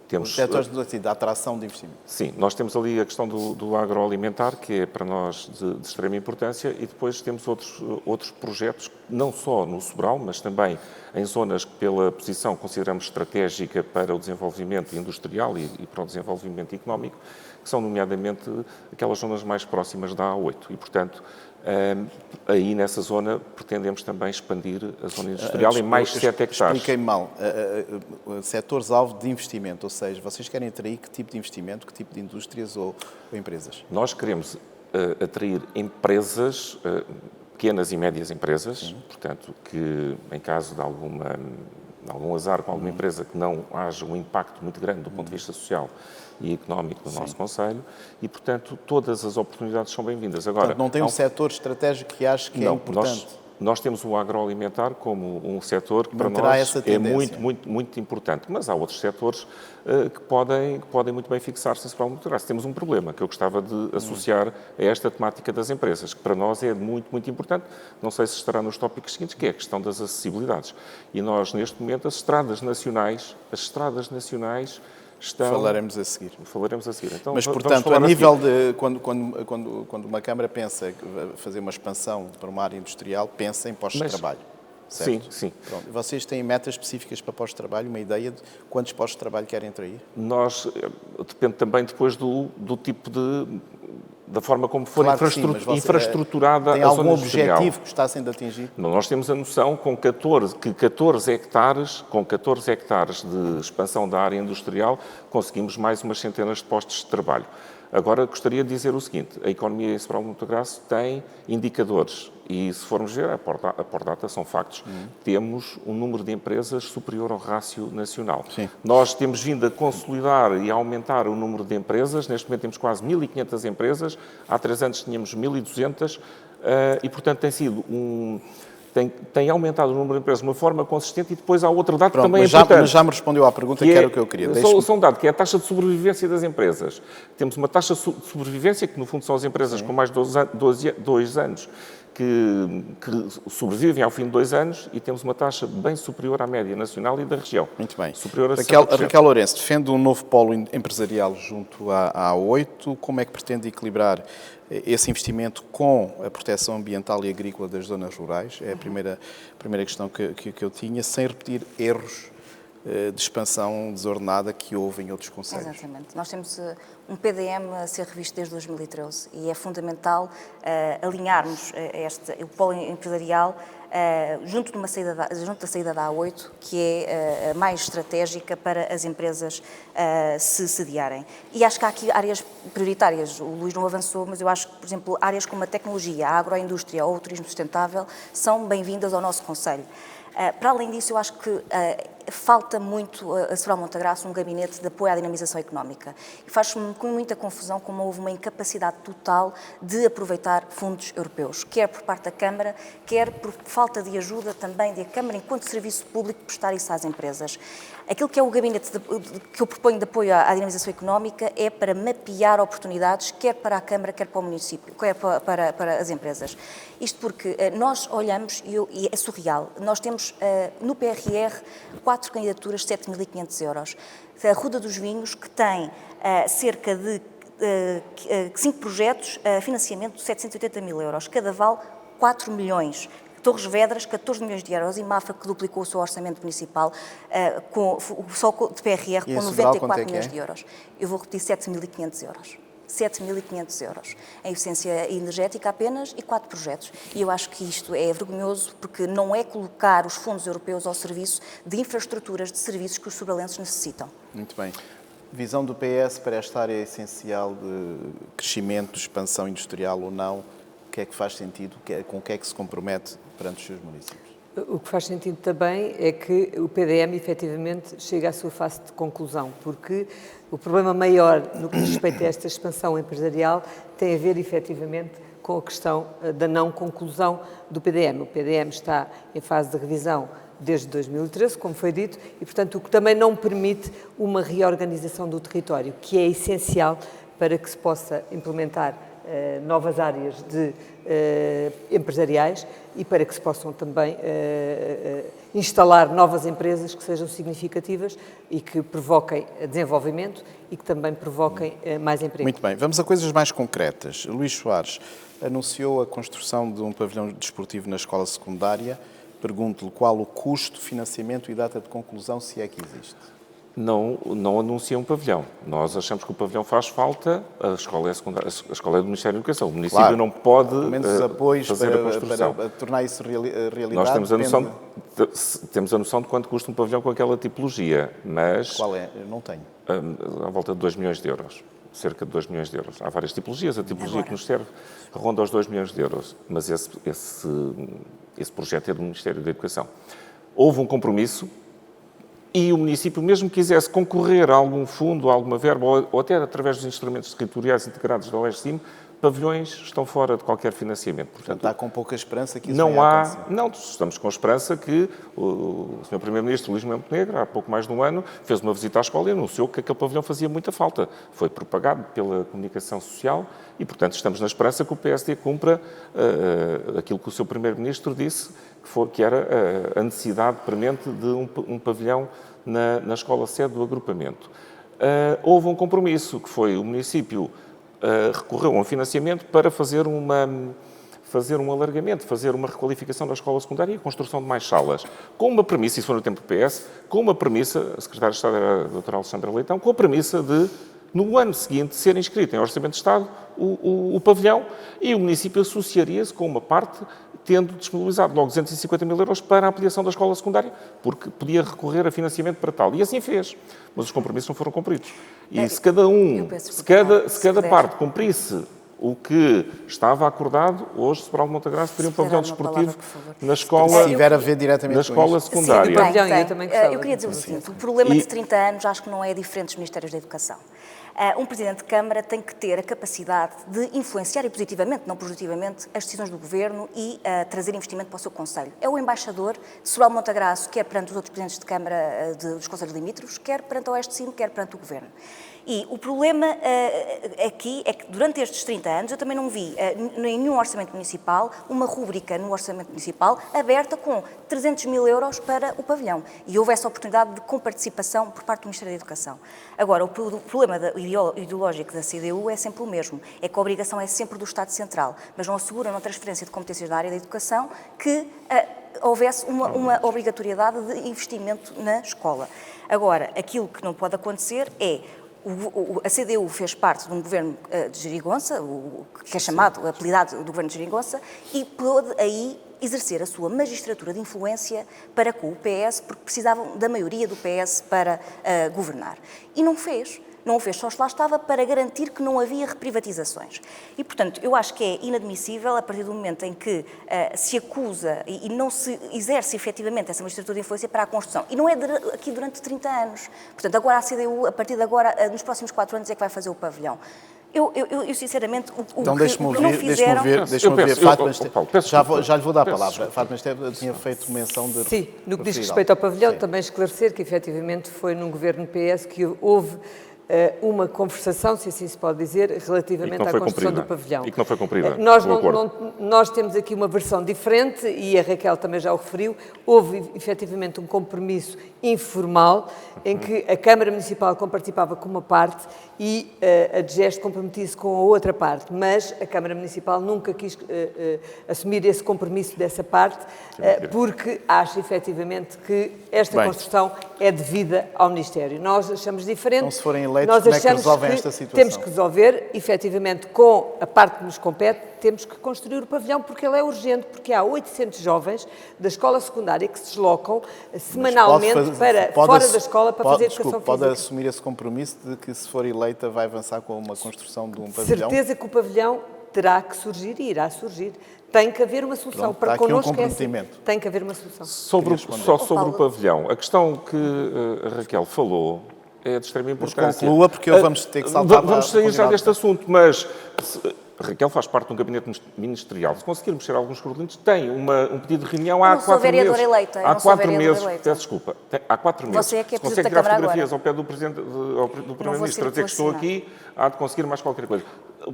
Temos setores de atração de investimento. Sim, nós temos ali a questão do agroalimentar, que é para nós de extrema importância, e depois temos outros projetos, não só no Sobral, mas também em zonas que, pela posição, consideramos estratégica para o desenvolvimento industrial e para o desenvolvimento económico, que são, nomeadamente, aquelas zonas mais próximas da A8. E, portanto, aí nessa zona pretendemos também expandir a zona industrial em mais 7 hectares. Expliquei-me mal. Setores-alvo de investimento, ou seja, vocês querem atrair que tipo de investimento, que tipo de indústrias ou empresas? Nós queremos atrair empresas, pequenas e médias empresas, portanto, que em caso de algum azar com alguma empresa que não haja um impacto muito grande do ponto de vista social e económico do nosso Concelho e, portanto, todas as oportunidades são bem-vindas. Agora, portanto, não tem um setor estratégico que ache que é importante? Nós temos o agroalimentar como um setor que para Manterá nós essa é tendência. muito importante, mas há outros setores que podem muito bem fixar-se nesse plano motorável. Temos um problema que eu gostava de associar a esta temática das empresas, que para nós é muito importante, não sei se estará nos tópicos seguintes, que é a questão das acessibilidades. E nós, neste momento, as estradas nacionais estão... Falaremos a seguir. Falaremos a seguir. Então, Mas, vamos portanto, falar a nível seguir. de... Quando uma Câmara pensa fazer uma expansão para uma área industrial, pensa em postos de trabalho. Certo? Sim. Pronto. Vocês têm metas específicas para postos de trabalho, uma ideia de quantos postos de trabalho querem atrair? Depende também depois do tipo da forma como for Claro que sim, mas você, infraestruturada tem a zona algum industrial. objetivo que está sendo atingido? Nós temos a noção que com 14 hectares de expansão da área industrial, conseguimos mais umas centenas de postos de trabalho. Agora, gostaria de dizer o seguinte, a economia em Sobral Montegraço tem indicadores e, se formos ver, a Pordata são factos, temos um número de empresas superior ao rácio nacional. Sim. Nós temos vindo a consolidar e a aumentar o número de empresas, neste momento temos quase 1.500 empresas, há 3 anos tínhamos 1.200 e, portanto, tem sido tem aumentado o número de empresas de uma forma consistente e depois há outro dado que também é importante. Mas já me respondeu à pergunta, que era o que eu queria. Só um dado, que é a taxa de sobrevivência das empresas. Temos uma taxa de sobrevivência, que no fundo são as empresas com mais de 2 anos, que sobrevivem ao fim de 2 anos e temos uma taxa bem superior à média nacional e da região. Muito bem. Superior a Raquel Lourenço, defende um novo polo empresarial junto à A8. Como é que pretende equilibrar esse investimento com a proteção ambiental e agrícola das zonas rurais? É a primeira questão que eu tinha, sem repetir erros de expansão desordenada que houve em outros concelhos. Exatamente. Nós temos um PDM a ser revisto desde 2013 e é fundamental alinharmos o polo empresarial junto da saída da A8, que é a mais estratégica para as empresas se sediarem. E acho que há aqui áreas prioritárias. O Luís não avançou, mas eu acho que, por exemplo, áreas como a tecnologia, a agroindústria ou o turismo sustentável são bem-vindas ao nosso concelho. Para além disso, eu acho que falta muito a Sobral Montegraço um gabinete de apoio à dinamização económica. E faz-me com muita confusão como houve uma incapacidade total de aproveitar fundos europeus, quer por parte da Câmara, quer por falta de ajuda também da Câmara, enquanto serviço público, prestar isso às empresas. Aquilo que é o gabinete que eu proponho de apoio à dinamização económica é para mapear oportunidades, quer para a Câmara, quer para o município, quer para as empresas. Isto porque nós olhamos, e é surreal, nós temos no PRR 4 candidaturas de 7.500 euros. A Ruda dos Vinhos, que tem cerca de 5 projetos, financiamento de 780 mil euros. Cada vale 4 milhões. Torres Vedras, 14 milhões de euros, e Mafra, que duplicou o seu orçamento municipal só de PRR, com 94 milhões de euros. Eu vou repetir, 7.500 euros. 7.500 euros em eficiência energética apenas e 4 projetos. E eu acho que isto é vergonhoso porque não é colocar os fundos europeus ao serviço de infraestruturas, de serviços que os sobralenses necessitam. Muito bem. Visão do PS para esta área essencial de crescimento, expansão industrial ou não, o que é que faz sentido, com o que é que se compromete perante os seus municípios? O que faz sentido também é que o PDM efetivamente chegue à sua fase de conclusão, porque o problema maior no que diz respeito a esta expansão empresarial tem a ver efetivamente com a questão da não conclusão do PDM. O PDM está em fase de revisão desde 2013, como foi dito, e portanto o que também não permite uma reorganização do território, que é essencial para que se possa implementar novas áreas empresariais e para que se possam também instalar novas empresas que sejam significativas e que provoquem desenvolvimento e que também provoquem mais emprego. Muito bem, vamos a coisas mais concretas. Luís Soares anunciou a construção de um pavilhão desportivo na escola secundária. Pergunto-lhe qual o custo, financiamento e data de conclusão, se é que existe. Não anuncia um pavilhão. Nós achamos que o pavilhão faz falta, a escola é do Ministério da Educação. O município claro, não pode pelo menos os apoios fazer a construção. para tornar isso realidade. Nós temos a noção de quanto custa um pavilhão com aquela tipologia, mas... Qual é? Eu não tenho. À volta de 2 milhões de euros. Cerca de 2 milhões de euros. Há várias tipologias. A tipologia que nos serve ronda aos 2 milhões de euros. Mas esse projeto é do Ministério da Educação. Houve um compromisso e o município, mesmo que quisesse concorrer a algum fundo, a alguma verba, ou até através dos instrumentos territoriais integrados da OESCIM, pavilhões estão fora de qualquer financiamento. Portanto, está com pouca esperança que isso não venha a há, acontecer. não, estamos com a esperança que o Sr. Primeiro-Ministro Luís Montenegro, há pouco mais de um ano, fez uma visita à escola e anunciou que aquele pavilhão fazia muita falta. Foi propagado pela comunicação social e, portanto, estamos na esperança que o PSD cumpra aquilo que o Sr. Primeiro-Ministro disse, que era a necessidade premente de um pavilhão na escola sede do agrupamento. Houve um compromisso, que foi o município recorreu a um financiamento para fazer um alargamento, fazer uma requalificação da escola secundária e a construção de mais salas. Com uma premissa, isso foi no tempo do PS, com uma premissa, a Secretária de Estado era a doutora Alexandra Leitão, com a premissa de, no ano seguinte, ser inscrito em Orçamento de Estado o pavilhão e o município associaria-se com uma parte, tendo disponibilizado logo 250 mil euros para a ampliação da escola secundária, porque podia recorrer a financiamento para tal. E assim fez. Mas os compromissos não foram cumpridos. E se cada parte cumprisse o que estava acordado, hoje, Sobral de Montagraço teria um pavilhão desportivo na escola, Se tiver a ver diretamente na escola secundária. Sim, pavilhão, eu também gostava. Eu queria dizer o seguinte, o problema de 30 anos acho que não é diferente dos Ministérios da Educação. Um Presidente de Câmara tem que ter a capacidade de influenciar e positivamente, não positivamente, as decisões do Governo e trazer investimento para o seu Conselho. É o embaixador de Sobral de Montagraço, quer perante os outros Presidentes de Câmara dos Conselhos Limítrofes, quer perante a Oeste Cimo, quer perante o Governo. E o problema aqui é que durante estes 30 anos eu também não vi em nenhum orçamento municipal uma rúbrica no orçamento municipal aberta com 300 mil euros para o pavilhão. E houve essa oportunidade de comparticipação por parte do Ministério da Educação. Agora, o problema ideológico da CDU é sempre o mesmo, é que a obrigação é sempre do Estado Central, mas não asseguram na transferência de competências da área da educação que houvesse uma obrigatoriedade de investimento na escola. Agora, aquilo que não pode acontecer é a CDU fez parte de um governo de geringonça, que é chamado, apelidado do governo de geringonça, e pôde aí exercer a sua magistratura de influência para com o PS, porque precisavam da maioria do PS para governar. E não fez. Não o fez, só lá estava para garantir que não havia reprivatizações. E, portanto, eu acho que é inadmissível, a partir do momento em que se acusa e não se exerce efetivamente essa magistratura de influência para a construção. E não é aqui durante 30 anos. Portanto, agora a CDU, a partir de agora, nos próximos 4 anos, é que vai fazer o pavilhão. Eu sinceramente, então, que não fizeram... Deixe-me ouvir. Fátima, já lhe vou dar a palavra. Desculpa. Fátima Esteves tinha feito menção de... Sim, no que diz respeito ao pavilhão, também esclarecer que, efetivamente, foi num governo PS que houve uma conversação, se assim se pode dizer, relativamente à construção do pavilhão. E que não foi cumprida. Nós temos aqui uma versão diferente, e a Raquel também já o referiu, houve efetivamente um compromisso informal, em que a Câmara Municipal comparticipava com uma parte e a DGEST comprometia-se com a outra parte, mas a Câmara Municipal nunca quis assumir esse compromisso dessa parte, porque acha efetivamente que esta construção é devida ao Ministério. Nós achamos diferente. Então, se forem eleitos, nós como é que achamos resolvem que esta situação? temos que resolver, efetivamente, com a parte que nos compete, temos que construir o pavilhão, porque ele é urgente, porque há 800 jovens da escola secundária que se deslocam semanalmente fora da escola para fazer educação física. Pode assumir esse compromisso de que, se for eleita, vai avançar com uma construção de um pavilhão? Certeza que o pavilhão terá que surgir e irá surgir. Tem que haver uma solução. Para connosco tem que haver uma solução. Sobre o pavilhão, a questão que a Raquel falou é de extrema importância. Mas conclua, porque vamos ter que saltar. Vamos sair já deste assunto, mas a Raquel faz parte de um gabinete ministerial. Se conseguirmos ser alguns cordelinhos, tem um pedido de reunião há 4 meses. Há 4 meses, peço desculpa, há 4 meses. Você é que é se consegue tirar fotografias agora. ao pé do Primeiro-Ministro a dizer que estou aqui, há de conseguir mais qualquer coisa.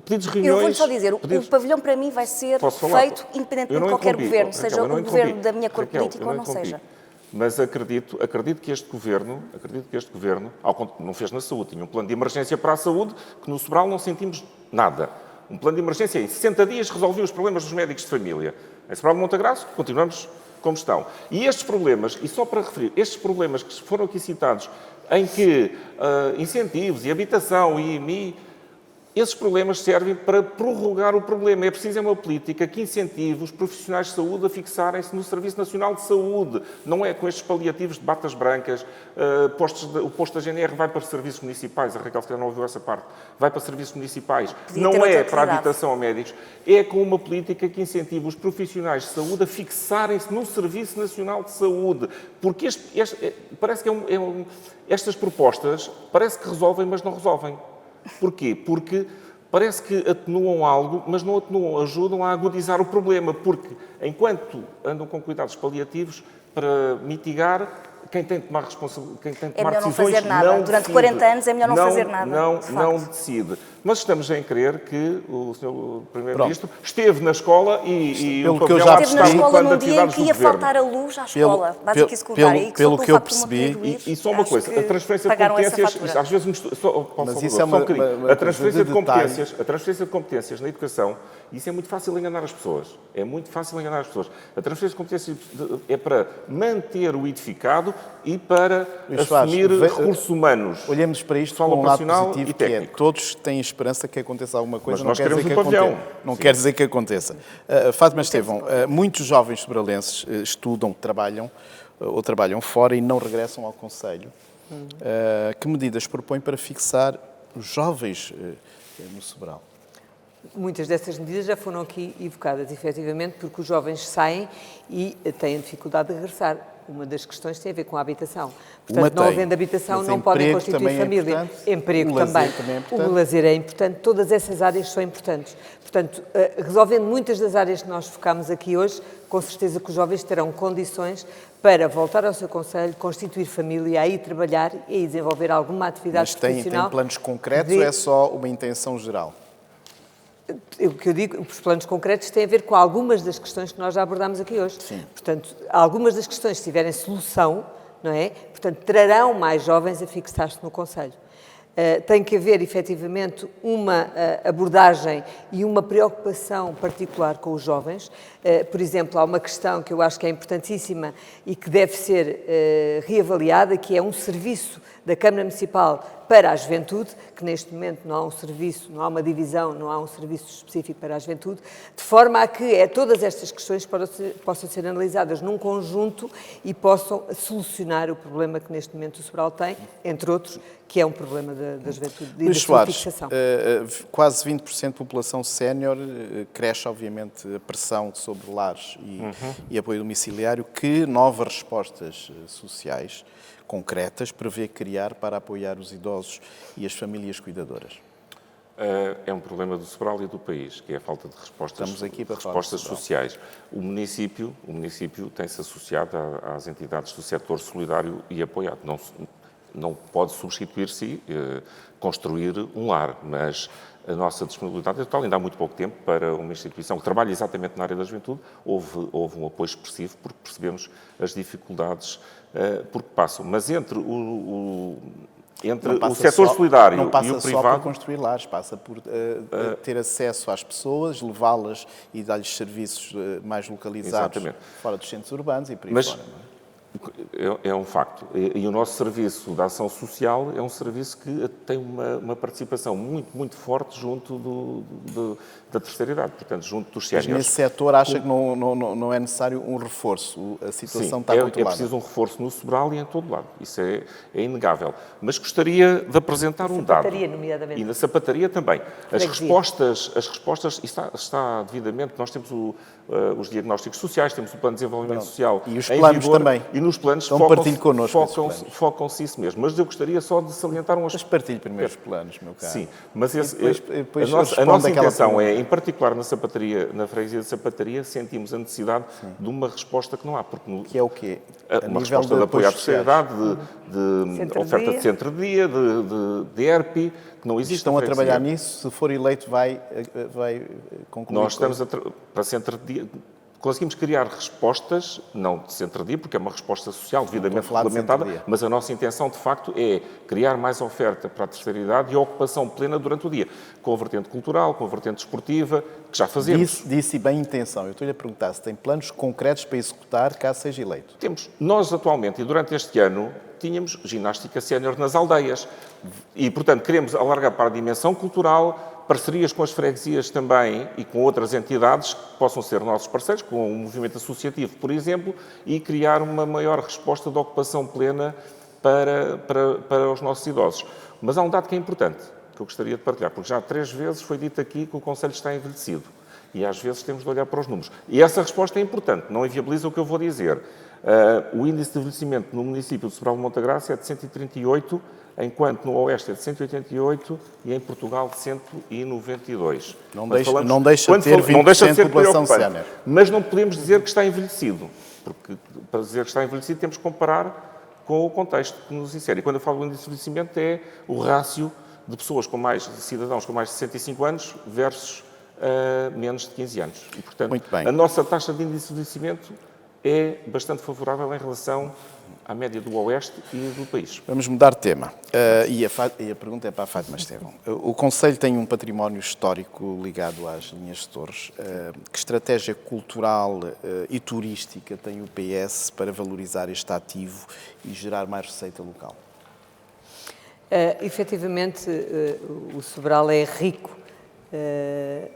Pedidos de reuniões... Eu vou-lhe só dizer, o pavilhão para mim vai ser feito independentemente de qualquer governo, seja o governo da minha cor política ou não seja. Mas acredito que este Governo, não fez na saúde, tinha um plano de emergência para a saúde, que no Sobral não sentimos nada. Um plano de emergência em 60 dias resolvia os problemas dos médicos de família. Em Sobral de Montagraço, continuamos como estão. E estes problemas, e só para referir, estes problemas que foram aqui citados, em que incentivos e habitação e IMI, esses problemas servem para prorrogar o problema. É preciso uma política que incentive os profissionais de saúde a fixarem-se no Serviço Nacional de Saúde. Não é com estes paliativos de batas brancas. O posto da GNR vai para os serviços municipais. A Raquel se calhar não ouviu essa parte. Vai para serviços municipais. Não é para a habitação a médicos. É com uma política que incentive os profissionais de saúde a fixarem-se no Serviço Nacional de Saúde. Porque parece que estas propostas parece que resolvem, mas não resolvem. Porquê? Porque parece que atenuam algo, mas não atenuam, ajudam a agudizar o problema, porque enquanto andam com cuidados paliativos para mitigar, quem tem de tomar responsabilidade, quem tem de tomar decisões, não fazer nada. Durante decide. 40 anos é melhor não fazer nada. Não decide. Mas estamos em crer que o Sr. Primeiro-Ministro esteve na escola e pelo o que eu pavilhão já Esteve na percebi, escola num dia em atividades que do ia governo. faltar a luz à escola, básica e secundária, e que pelo só que eu pelo facto de uma percebi, poder ir, E só uma acho coisa, que a transferência de pagaram essa competências, fatura. às vezes Mas isso é uma a transferência coisa de competências, a transferência de competências na educação, isso é muito fácil enganar as pessoas. É muito fácil enganar as pessoas. A transferência de competências é para manter o edificado e para assumir recursos humanos. Olhemos para isto Pessoal com um lado operacional positivo, e que é técnico. todos têm esperança que aconteça alguma coisa, Mas não nós quer dizer queremos que um pavilhão. aconteça. Não Sim. quer dizer que aconteça. Fátima Estevão, muitos jovens sobralenses estudam, trabalham ou trabalham fora e não regressam ao Conselho. Que medidas propõe para fixar os jovens no Sobral? Muitas dessas medidas já foram aqui evocadas, efetivamente, porque os jovens saem e têm dificuldade de regressar. Uma das questões tem a ver com a habitação. Portanto, não havendo habitação, mas não podem emprego constituir também é família. importante. Emprego O lazer também. também é importante. O lazer é importante. Todas essas áreas são importantes. Portanto, resolvendo muitas das áreas que nós focámos aqui hoje, com certeza que os jovens terão condições para voltar ao seu concelho, constituir família, aí trabalhar e aí desenvolver alguma atividade Mas tem profissional. planos concretos ou é só uma intenção geral? O que eu digo, os planos concretos têm a ver com algumas das questões que nós já abordámos aqui hoje. Sim. Portanto, algumas das questões, se tiverem solução, não é? Portanto, trarão mais jovens a fixar-se no Conselho. Tem que haver, efetivamente, uma abordagem e uma preocupação particular com os jovens. Por exemplo, há uma questão que eu acho que é importantíssima e que deve ser reavaliada, que é um serviço da Câmara Municipal para a juventude, que neste momento não há um serviço, não há uma divisão, não há um serviço específico para a juventude, de forma a que todas estas questões possam ser analisadas num conjunto e possam solucionar o problema que neste momento o Sobral tem, entre outros, que é um problema da juventude e da Luís sua Soares, fixação. quase 20% da população sénior, cresce obviamente a pressão sobre lares e apoio domiciliário. Que novas respostas sociais concretas prevê criar para apoiar os idosos e as famílias cuidadoras? É um problema do Sobral e do país, que é a falta de respostas, Estamos aqui para respostas falar do sociais. O município tem-se associado às entidades do setor solidário e apoiado. Não pode substituir-se construir um lar, mas a nossa disponibilidade é total. Ainda há muito pouco tempo, para uma instituição que trabalha exatamente na área da juventude, houve um apoio expressivo, porque percebemos as dificuldades porque passam. Mas entre o setor solidário não passa e o só por privado... construir lares, passa por ter acesso às pessoas, levá-las e dar-lhes serviços mais localizados, Exatamente. fora dos centros urbanos e por aí Mas fora. Não é? É um facto. E o nosso serviço de ação social é um serviço que tem uma participação muito, muito forte junto da terceira idade, portanto, junto dos Mas séniores. nesse setor acha que não é necessário um reforço? A situação está é controlada? preciso um reforço no Sobral e em todo lado. Isso é inegável. Mas gostaria de apresentar um dado. Sapataria, nomeadamente. E na sapataria também. As respostas está devidamente... Nós temos os diagnósticos sociais, temos o Plano de Desenvolvimento Social E os em planos vigor, também. E nos planos Então partilhe connosco esses planos. focam-se isso mesmo. Mas eu gostaria só de salientar um Mas aspecto. partilhe primeiro os planos, meu caro. Sim, mas depois a responde nossa àquela intenção pergunta. em particular na freguesia de Sapataria, sentimos a necessidade de uma resposta que não há. Porque Que é o quê? uma resposta de apoio à terceira idade, de Centro-dia. oferta de centro-dia, de ERP, que não existe. Estão na a trabalhar freguesia. nisso? Se for eleito, vai concluir? Nós estamos para centro-dia. Conseguimos criar respostas, não de centro-dia, porque é uma resposta social devidamente estou a falar de regulamentada, centro-dia. mas a nossa intenção, de facto, é criar mais oferta para a terceira idade e a ocupação plena durante o dia, com a vertente cultural, com a vertente esportiva, que já fazemos. Disse bem intenção. Eu estou-lhe a perguntar se tem planos concretos para executar caso seja eleito. Temos. Nós, atualmente, e durante este ano, tínhamos ginástica sénior nas aldeias. E, portanto, queremos alargar para a dimensão cultural, parcerias com as freguesias também e com outras entidades que possam ser nossos parceiros, com o movimento associativo, por exemplo, e criar uma maior resposta de ocupação plena para os nossos idosos. Mas há um dado que é importante, que eu gostaria de partilhar, porque já 3 vezes foi dito aqui que o Conselho está envelhecido. E às vezes temos de olhar para os números. E essa resposta é importante, não inviabiliza o que eu vou dizer. O índice de envelhecimento no município de Sobral de Montagraça é de 138, enquanto no Oeste é de 188 e em Portugal de 192. Não deixa de ter 20% de população sénior. Mas não podemos dizer que está envelhecido, porque para dizer que está envelhecido temos que comparar com o contexto que nos insere. E quando eu falo do índice de envelhecimento é o rácio de pessoas de cidadãos com mais de 65 anos versus menos de 15 anos. E, portanto, muito bem. A nossa taxa de índice de envelhecimento é bastante favorável em relação à média do Oeste e do país. Vamos mudar de tema. E a pergunta é para a Fátima Estevão. O Conselho tem um património histórico ligado às linhas de Torres. Que estratégia cultural e turística tem o PS para valorizar este ativo e gerar mais receita local? Efetivamente, o Sobral é rico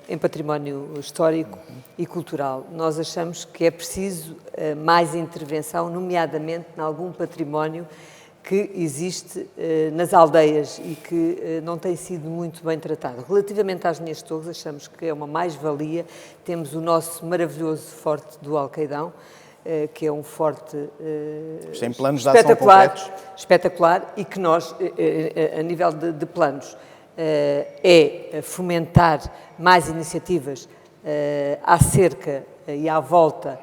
em património histórico e cultural. Nós achamos que é preciso mais intervenção, nomeadamente em algum património que existe nas aldeias e que não tem sido muito bem tratado. Relativamente às linhas de Torres, achamos que é uma mais-valia. Temos o nosso maravilhoso Forte do Alcaidão, que é um forte tem planos de ação concretos? Espetacular, e que nós, a nível de planos, é fomentar mais iniciativas acerca e à volta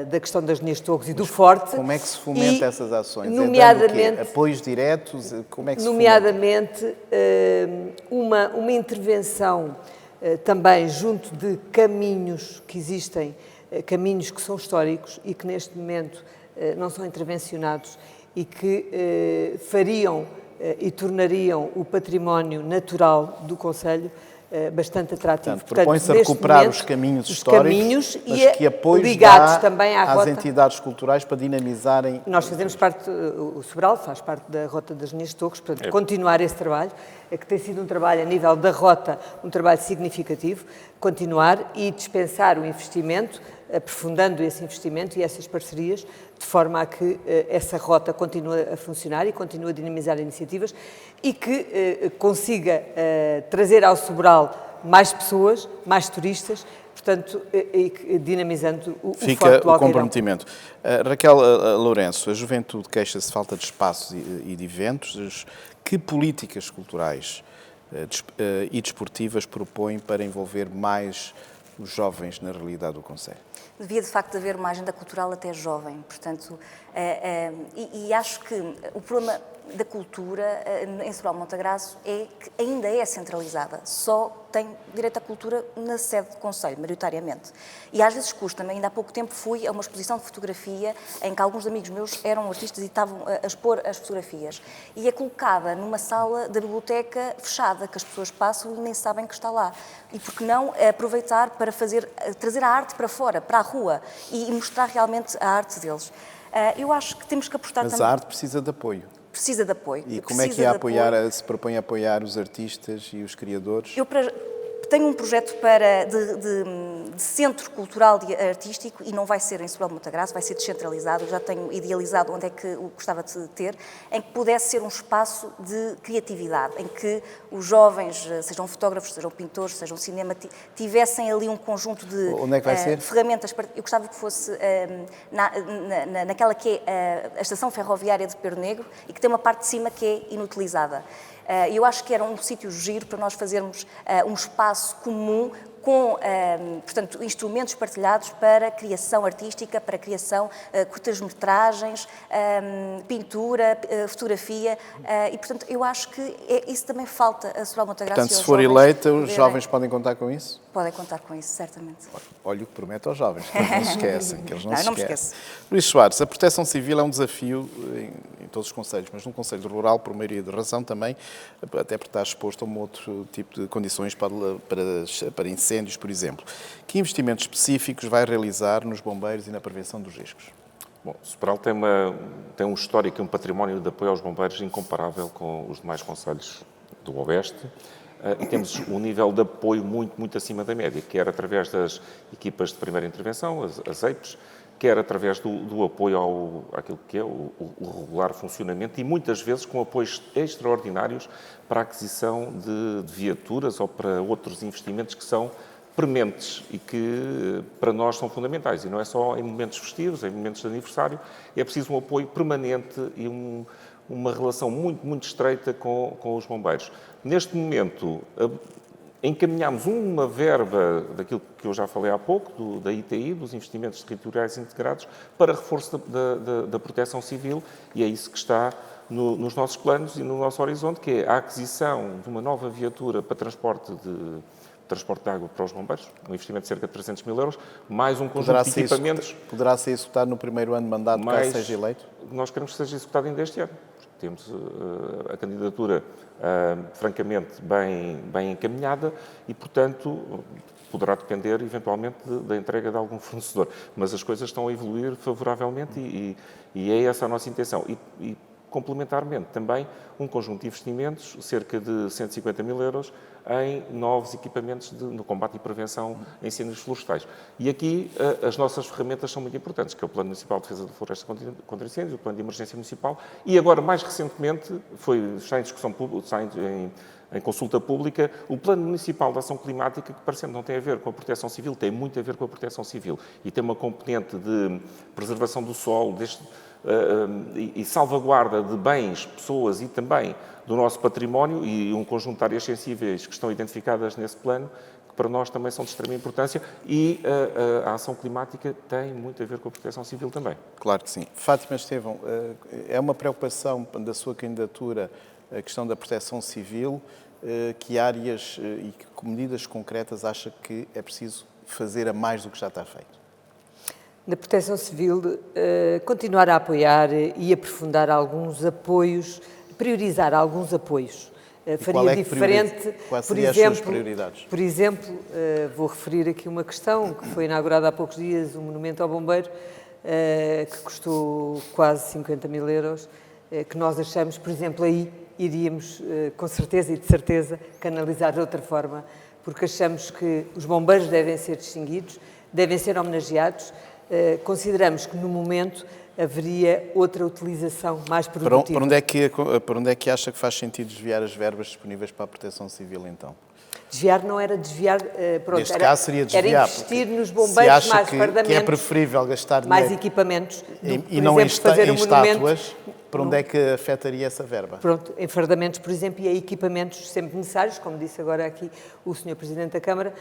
da questão das linhas de Torres e do Forte. Como é que se fomenta essas ações? Nomeadamente, apoios diretos? Como é que se nomeadamente uma intervenção também junto de caminhos que existem, caminhos que são históricos e que neste momento não são intervencionados e que fariam e tornariam o património natural do Concelho bastante atrativo. Portanto, propõe-se a recuperar momento, os caminhos históricos, mas que apoios ligados também à às rota. Entidades culturais para dinamizarem... Nós fazemos parte, o Sobral faz parte da Rota das Linhas de Torres, portanto, continuar esse trabalho, que tem sido um trabalho a nível da rota, um trabalho significativo, continuar e dispensar o investimento, aprofundando esse investimento e essas parcerias, de forma a que essa rota continue a funcionar e continue a dinamizar iniciativas e que consiga trazer ao Sobral mais pessoas, mais turistas, portanto, dinamizando o Forte do Alcaidão. Fica o comprometimento. Raquel Lourenço, a juventude queixa-se de falta de espaços e de eventos. Que políticas culturais e desportivas propõe para envolver mais os jovens na realidade do Concelho? Devia, de facto, haver uma agenda cultural até jovem, portanto, e acho que o problema da cultura em Sobral de Montagraço é que ainda é centralizada, só tem direito à cultura na sede do Concelho, maioritariamente. E às vezes custa-me, ainda há pouco tempo fui a uma exposição de fotografia em que alguns amigos meus eram artistas e estavam a expor as fotografias. E é colocada numa sala da biblioteca fechada, que as pessoas passam e nem sabem que está lá. E por que não aproveitar para trazer a arte para fora, para a rua, e mostrar realmente a arte deles. Eu acho que temos que apostar também... Mas a arte precisa de apoio. Precisa de apoio. E como é que se propõe a apoiar os artistas e os criadores? Eu tenho um projeto de centro cultural e artístico e não vai ser em Sobral de Montagraço, vai ser descentralizado. Eu já tenho idealizado onde é que eu gostava de ter, em que pudesse ser um espaço de criatividade, em que os jovens, sejam fotógrafos, sejam pintores, sejam cinema, tivessem ali um conjunto de onde é que vai ser? Ferramentas. Eu gostava que fosse naquela que é a estação ferroviária de Perro Negro e que tem uma parte de cima que é inutilizada. Eu acho que era um sítio giro para nós fazermos um espaço comum com, portanto, instrumentos partilhados para criação artística, para criação curtas-metragens, pintura, fotografia, e, portanto, eu acho que isso também falta a Sobral de Montagraço. Portanto, se for eleita, os jovens podem contar com isso? Podem contar com isso, certamente. Olha o que prometo aos jovens, que eles não se esquecem. Que eles não se esquecem. Luís Soares, a proteção civil é um desafio em todos os concelhos, mas num concelho rural, por maioria de razão também, até porque está exposto a um outro tipo de condições para incêndios, por exemplo. Que investimentos específicos vai realizar nos bombeiros e na prevenção dos riscos? Bom, Sobral tem um histórico e um património de apoio aos bombeiros incomparável com os demais concelhos do Oeste. E temos um nível de apoio muito acima da média, quer através das equipas de primeira intervenção, as EIPs, quer através do apoio àquilo que é o regular funcionamento e muitas vezes com apoios extraordinários para a aquisição de viaturas ou para outros investimentos que são prementes e que para nós são fundamentais. E não é só em momentos festivos, em momentos de aniversário, é preciso um apoio permanente e uma relação muito, muito estreita com os bombeiros. Neste momento, encaminhámos uma verba daquilo que eu já falei há pouco, da ITI, dos Investimentos Territoriais Integrados, para reforço da proteção civil, e é isso que está nos nossos planos e no nosso horizonte, que é a aquisição de uma nova viatura para transporte de água para os bombeiros, um investimento de cerca de 300 mil euros, mais um conjunto de equipamentos. Poderá ser executado no primeiro ano de mandato, caso seja eleito? Nós queremos que seja executado ainda este ano. Temos a candidatura francamente bem encaminhada e, portanto, poderá depender eventualmente da entrega de algum fornecedor. Mas as coisas estão a evoluir favoravelmente e é essa a nossa intenção. E complementarmente, também um conjunto de investimentos, cerca de 150 mil euros, em novos equipamentos no combate e prevenção a incêndios florestais. E aqui as nossas ferramentas são muito importantes, que é o Plano Municipal de Defesa da Floresta contra Incêndios, o Plano de Emergência Municipal, e agora, mais recentemente, está em discussão pública, está em consulta pública, o Plano Municipal de Ação Climática, que parecendo não tem a ver com a proteção civil, tem muito a ver com a proteção civil. E tem uma componente de preservação do solo, e salvaguarda de bens, pessoas e também do nosso património e um conjunto de áreas sensíveis que estão identificadas nesse plano, que para nós também são de extrema importância, e a ação climática tem muito a ver com a proteção civil também. Claro que sim. Fátima Estevão, é uma preocupação da sua candidatura a questão da proteção civil? Que áreas e que medidas concretas acha que é preciso fazer a mais do que já está feito? Na proteção civil, continuar a apoiar e aprofundar alguns apoios, priorizar alguns apoios. Faria diferente, quais seriam as suas prioridades? Por exemplo, vou referir aqui uma questão que foi inaugurada há poucos dias, o Monumento ao Bombeiro, que custou quase 50 mil euros, que nós achamos, por exemplo, aí iríamos, com certeza e de certeza, canalizar de outra forma, porque achamos que os bombeiros devem ser distinguidos, devem ser homenageados. Consideramos que, no momento, haveria outra utilização mais produtiva. Para onde é que acha que faz sentido desviar as verbas disponíveis para a proteção civil, então? Desviar não era desviar, Neste caso seria desviar, era investir nos bombeiros mais fardamentos, que é preferível gastar mais dinheiro equipamentos, e não em estátuas, para onde é que afetaria essa verba? Pronto, em fardamentos, por exemplo, e a equipamentos sempre necessários, como disse agora aqui o Sr. Presidente da Câmara,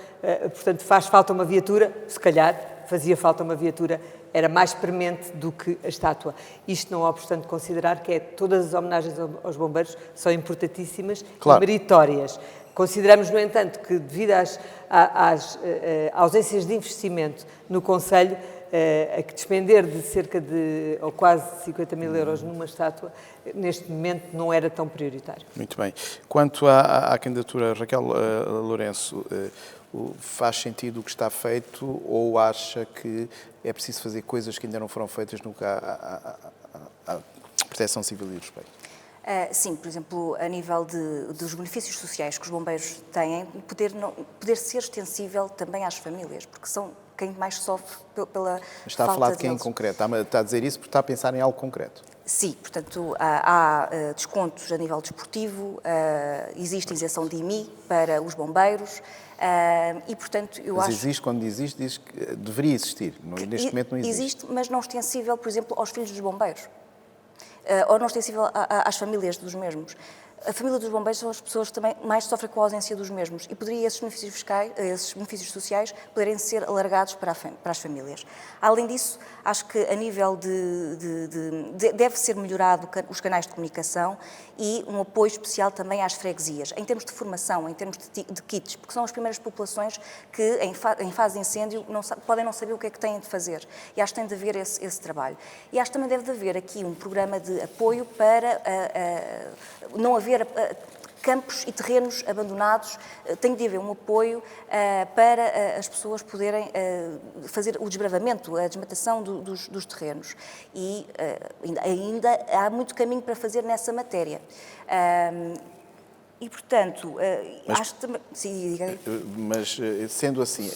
portanto, faz falta uma viatura, se calhar fazia falta uma viatura, era mais premente do que a estátua. Isto não obstante considerar que todas as homenagens aos bombeiros são importantíssimas, claro, e meritórias. Consideramos, no entanto, que devido às ausências de investimento no Conselho, a que despender de cerca de, ou quase 50 mil euros numa estátua, neste momento não era tão prioritário. Muito bem. Quanto à candidatura, Raquel Lourenço, faz sentido o que está feito ou acha que é preciso fazer coisas que ainda não foram feitas no que à proteção civil e respeito? Sim, por exemplo, a nível dos benefícios sociais que os bombeiros têm, poder ser extensível também às famílias, porque são quem mais sofre pela falta deles. Mas está a falar de quem em concreto? Está a dizer isso porque está a pensar em algo concreto? Sim, portanto, há descontos a nível desportivo, existe isenção de IMI para os bombeiros e, portanto, eu acho... Mas existe, quando existe, diz que deveria existir. Neste momento não existe. Existe, mas não extensível, por exemplo, aos filhos dos bombeiros. Ou não extensível às famílias dos mesmos. A família dos bombeiros são as pessoas que também mais sofrem com a ausência dos mesmos e poderia esses benefícios sociais poderem ser alargados para as famílias. Além disso, acho que a nível deve ser melhorado os canais de comunicação e um apoio especial também às freguesias, em termos de formação, em termos de kits, porque são as primeiras populações que, em fase de incêndio, podem não saber o que é que têm de fazer. E acho que tem de haver esse trabalho. E acho que também deve de haver aqui um programa de apoio para não haver campos e terrenos abandonados, tem de haver um apoio para as pessoas poderem fazer o desbravamento, a desmatação dos terrenos. E ainda há muito caminho para fazer nessa matéria. E, portanto, acho que também... Sim, diga. Mas, sendo assim,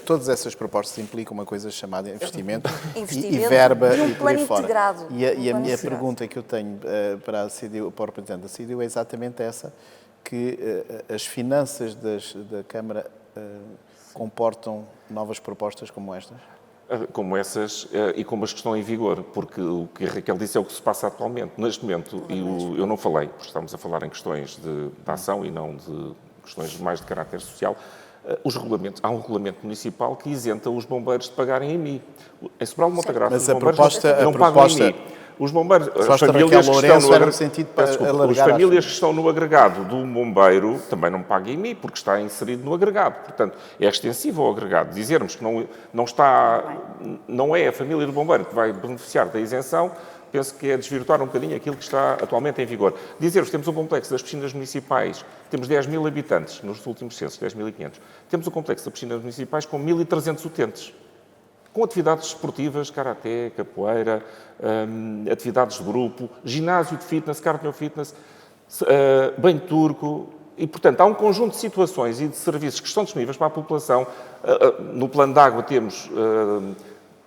todas essas propostas implicam uma coisa chamada investimento e verba e um plano por aí integrado. Fora. E a minha pergunta que eu tenho para o representante da CIDIU é exatamente essa, que as finanças da Câmara comportam novas propostas como estas? Como essas e como as que estão em vigor, porque o que a Raquel disse é o que se passa atualmente. Neste momento, eu não falei, porque estamos a falar em questões de ação e não de questões mais de caráter social. Há um regulamento municipal que isenta os bombeiros de pagarem IMI. Em Sobral de Montagraça, mas os a bombeiros não pagam IMI. Os bombeiros, as famílias que estão no agregado do bombeiro também não pagam IMI, porque está inserido no agregado. Portanto, é extensivo ao agregado. Dizermos que não é a família do bombeiro que vai beneficiar da isenção, penso que é desvirtuar um bocadinho aquilo que está atualmente em vigor. Dizer-vos que temos um complexo das piscinas municipais, temos 10.000 habitantes nos últimos censos, 10.500. Temos um complexo das piscinas municipais com 1.300 utentes, com atividades esportivas, karaté, capoeira, atividades de grupo, ginásio de fitness, cardio fitness, banho turco. E, portanto, há um conjunto de situações e de serviços que estão disponíveis para a população. No plano de água temos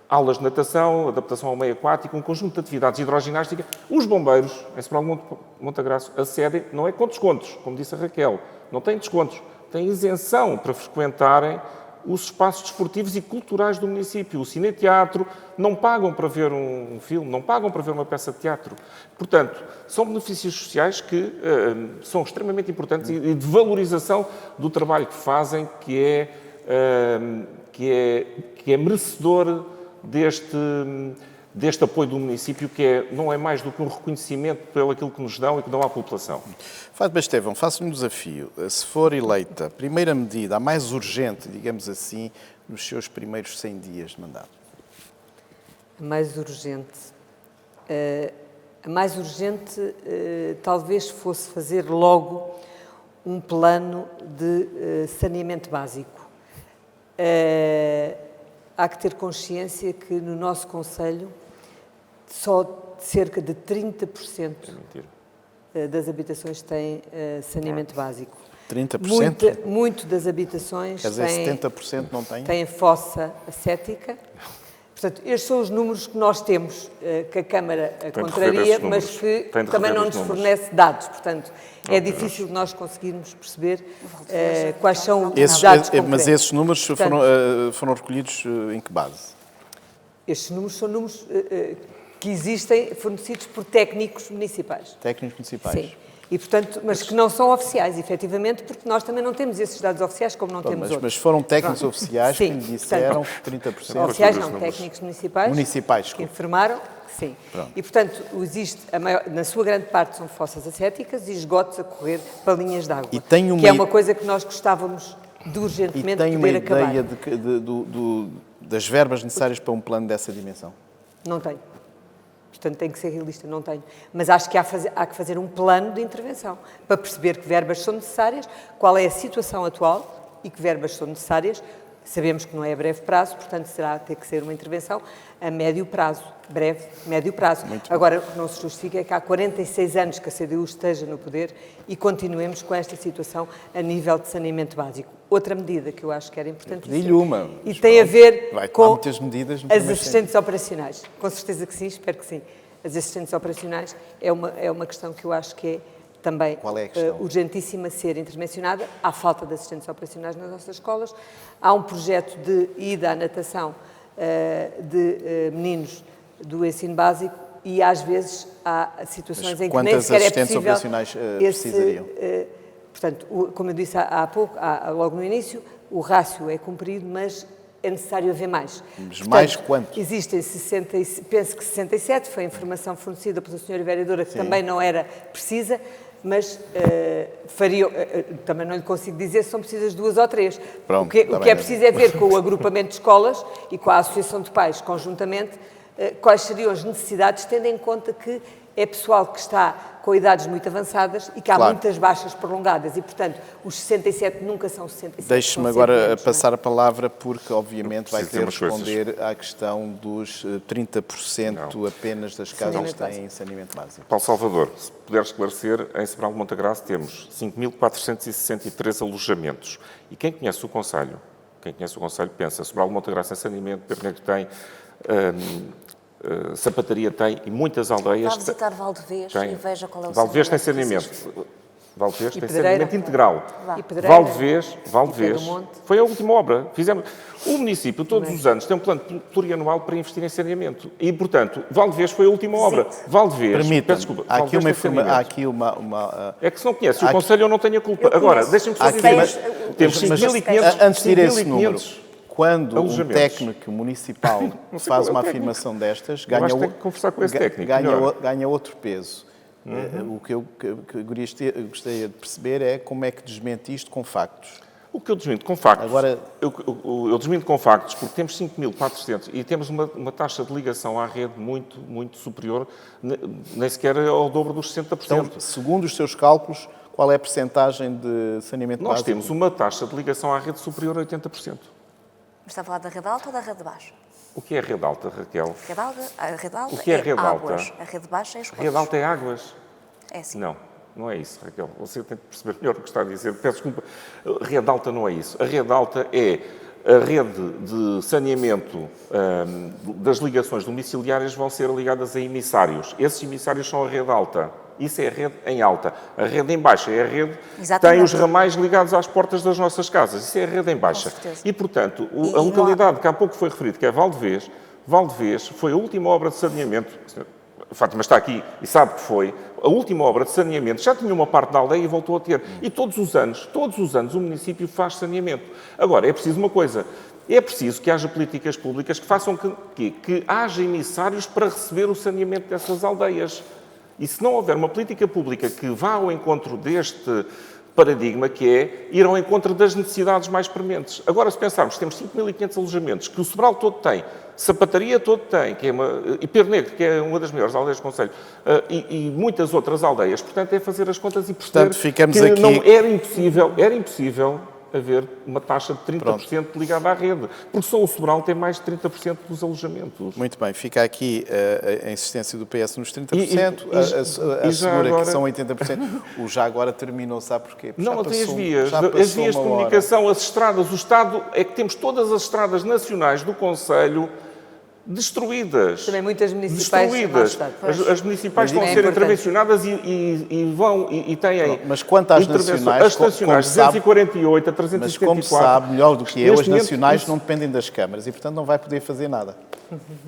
aulas de natação, adaptação ao meio aquático, um conjunto de atividades de hidroginástica. Os bombeiros, em Sobral de Montagraço, acedem, não é com descontos, como disse a Raquel, não têm descontos, têm isenção para frequentarem os espaços desportivos e culturais do município. O cineteatro, não pagam para ver um filme, não pagam para ver uma peça de teatro. Portanto, são benefícios sociais que são extremamente importantes e de valorização do trabalho que fazem, que é merecedor deste apoio do município, que não é mais do que um reconhecimento pelo aquilo que nos dão e que dão à população. Fátima Estevão, faço-lhe um desafio. Se for eleita, a primeira medida, a mais urgente, digamos assim, nos seus primeiros 100 dias de mandato? A mais urgente? Talvez fosse fazer logo um plano de saneamento básico. Há que ter consciência que no nosso concelho só cerca de 30% das habitações têm saneamento básico. 30%? Muito das habitações quer dizer, 70% não têm? Têm fossa ascética. Portanto, estes são os números que nós temos, que a Câmara contraria, mas que também não nos fornece dados. Portanto, é difícil nós conseguirmos perceber quais são os dados concretos. Mas esses números foram recolhidos em que base? Estes números são números que existem, fornecidos por técnicos municipais. Técnicos municipais? Sim. E, portanto, mas que não são oficiais, efetivamente, porque nós também não temos esses dados oficiais, como não temos outros. Mas foram técnicos oficiais que lhe disseram que 30%... Oficiais não, técnicos municipais. Municipais, que informaram que sim. Pronto. E, portanto, na sua grande parte são fossas ascéticas e esgotos a correr para linhas de água, que é uma coisa que nós gostávamos de urgentemente poder acabar. E tem uma ideia das verbas necessárias para um plano dessa dimensão? Não tenho. Portanto, tem que ser realista, não tenho. Mas acho que há que fazer um plano de intervenção para perceber que verbas são necessárias, qual é a situação atual e que verbas são necessárias. Sabemos que não é a breve prazo, portanto, será ter que ser uma intervenção a médio prazo, breve, médio prazo. Agora, o que não se justifica é que há 46 anos que a CDU esteja no poder e continuemos com esta situação a nível de saneamento básico. Outra medida que eu acho que era importante e tem a ver com as assistentes operacionais. Com certeza que sim, espero que sim. As assistentes operacionais é uma questão que eu acho que é também urgentíssima ser intervencionada. Há falta de assistentes operacionais nas nossas escolas. Há um projeto de ida à natação de meninos do ensino básico e às vezes há situações em que nem sequer é possível... Quantas assistentes operacionais precisariam? Portanto, como eu disse há pouco, logo no início, o rácio é cumprido, mas é necessário haver mais. Mas portanto, mais quanto? Existem, penso que 67, foi a informação fornecida pela senhora vereadora, que também não era precisa, mas também não lhe consigo dizer se são precisas 2 ou 3. Pronto, o que é preciso é ver com o agrupamento de escolas e com a Associação de Pais, conjuntamente, quais seriam as necessidades, tendo em conta que é pessoal que está com idades muito avançadas e que há muitas baixas prolongadas e, portanto, os 67 nunca são 67. Deixe-me agora passar a palavra porque, obviamente, vai ter de responder à questão dos 30% apenas das casas que têm saneamento básico. Paulo Salvador, se puder esclarecer, em Sobral de Montagraço temos 5.463 alojamentos. E quem conhece o concelho pensa, Sobral de Montagraço em saneamento, Perneiro tem... Sapataria tem e muitas aldeias... Vá visitar Valdevez e veja qual é o Valdevez tem saneamento. Valdevez tem Pedreira? saneamento integral. E Pedreira? Valdevez E Pedro Monte? foi a última obra. O município, todos os anos, tem um plano plurianual para investir em saneamento. E, portanto, Valdevez foi a última obra. Valdevez, Permita-me, peço desculpa, há aqui Valdevez tem saneamento. há aqui uma É que se não conhece o Conselho, eu não tenho a culpa. Agora, deixem-me só Há aqui dizer, uma- temos mas 5.500 antes de ir a esse número, 5.500 quando um alojamentos. técnico municipal Não sei faz qual é o uma técnico. afirmação destas, Eu acho que tem que conversar com esse técnico, melhor. ganha outro peso. O que eu gostaria de perceber é como é que desmente isto com factos. O que eu desminto com factos, Agora- eu desminto com factos porque temos 5.400 e temos uma taxa de ligação à rede muito, muito superior, nem sequer ao dobro dos 60%. Então, segundo os seus cálculos, qual é a percentagem de saneamento Nós básico? temos uma taxa de ligação à rede superior a 80%. Mas está a falar da rede alta ou da rede baixa? O que é a rede alta, Raquel? A rede alta O que é a rede águas. alta? A rede baixa é A esgotos. rede alta é águas? É assim. Não é isso, Raquel. Você tem que perceber melhor o que está a dizer. Peço desculpa. A rede alta não é isso. A rede alta é a rede de saneamento das ligações domiciliárias vão ser ligadas a emissários. Esses emissários são a rede alta. Isso é a rede em alta. A rede em baixa é a rede que Exatamente. tem os ramais ligados às portas das nossas casas. Isso é a rede em baixa. Com certeza. E, portanto, E a não há- localidade que há pouco foi referido, que é Valdevez foi a última obra de saneamento. A Fátima está aqui e sabe que foi. A última obra de saneamento já tinha uma parte da aldeia e voltou a ter. E todos os anos, o município faz saneamento. Agora, é preciso uma coisa. É preciso que haja políticas públicas que façam que haja emissários para receber o saneamento dessas aldeias. E se não houver uma política pública que vá ao encontro deste paradigma, que é ir ao encontro das necessidades mais prementes. Agora, se pensarmos que temos 5.500 alojamentos, que o Sobral todo tem, Sapataria todo tem, e Pedro Negro, que é uma das maiores aldeias do Conselho, e muitas outras aldeias, portanto, é fazer as contas e perceber Portanto, ficamos que aqui- não era impossível haver uma taxa de 30% ligada à rede, porque só o Sobral tem mais de 30% dos alojamentos. Muito bem, fica aqui a insistência do PS nos 30%, E já assegura agora- que são 80%. O já agora terminou, sabe porquê? Porque Não, já não tem as passou- vias. já As passou vias de uma hora. comunicação, as estradas, o Estado, é que temos todas as estradas nacionais do Conselho destruídas. Também muitas municipais em mau Destruídas. estado. As municipais estão a É ser importante. intervencionadas e vão e têm. Mas quanto às intervenções. nacionais, as nacionais, como sabe- 248 a Mas 374. como sabe, melhor do que eu, as Neste momento, nacionais isso- não dependem das câmaras e, portanto, não vai poder fazer nada.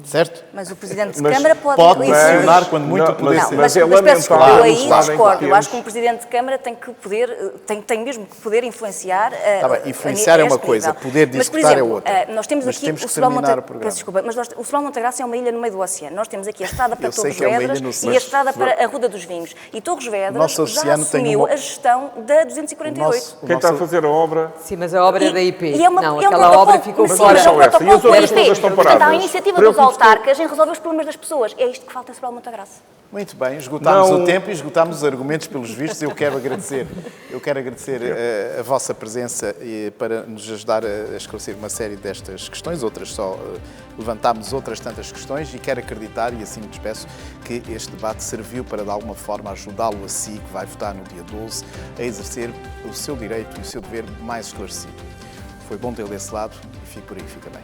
Certo? Mas o Presidente de Mas Câmara pode pressionar quando muito Não, poder mas- ser. mas é peço desculpa, lamentável eu aí o estado em que discordo. Eu acho que temos. um Presidente de Câmara tem que poder, tem mesmo que poder influenciar. Tá bem, influenciar é uma coisa, poder Mas, por disputar é exemplo, outra. nós temos Mas aqui temos o que Sobral terminar Monte... o programa. Peço desculpa, mas o Sobral Montegraça é uma ilha no meio do oceano. Nós temos aqui a estrada para Eu sei Torres que é uma Vedras ilha no e oceano. a estrada para a Ruda dos Vinhos. E Torres Vedras Nosso já oceano tem assumiu uma- a gestão da 248. Quem está a fazer a obra? Sim, mas a obra é da IP. E é uma, Não, é um aquela protocolo- obra ficou sim, fora. mas é um Só essa. E as protocolo outras do IP. todas estão Portanto, há a paradas. iniciativa Para eu dos autarcas em resolver os problemas das pessoas. É isto que falta em Sobral Montegraça. Muito bem, esgotámos Não- o tempo e esgotámos os argumentos pelos vistos. Eu quero agradecer a vossa presença para nos ajudar a esclarecer uma série destas questões, outras só levantámos outras tantas questões e quero acreditar, e assim me despeço, que este debate serviu para de alguma forma ajudá-lo a si, que vai votar no dia 12, a exercer o seu direito e o seu dever mais esclarecido. Foi bom tê-lo desse lado e fique por aí, fica bem.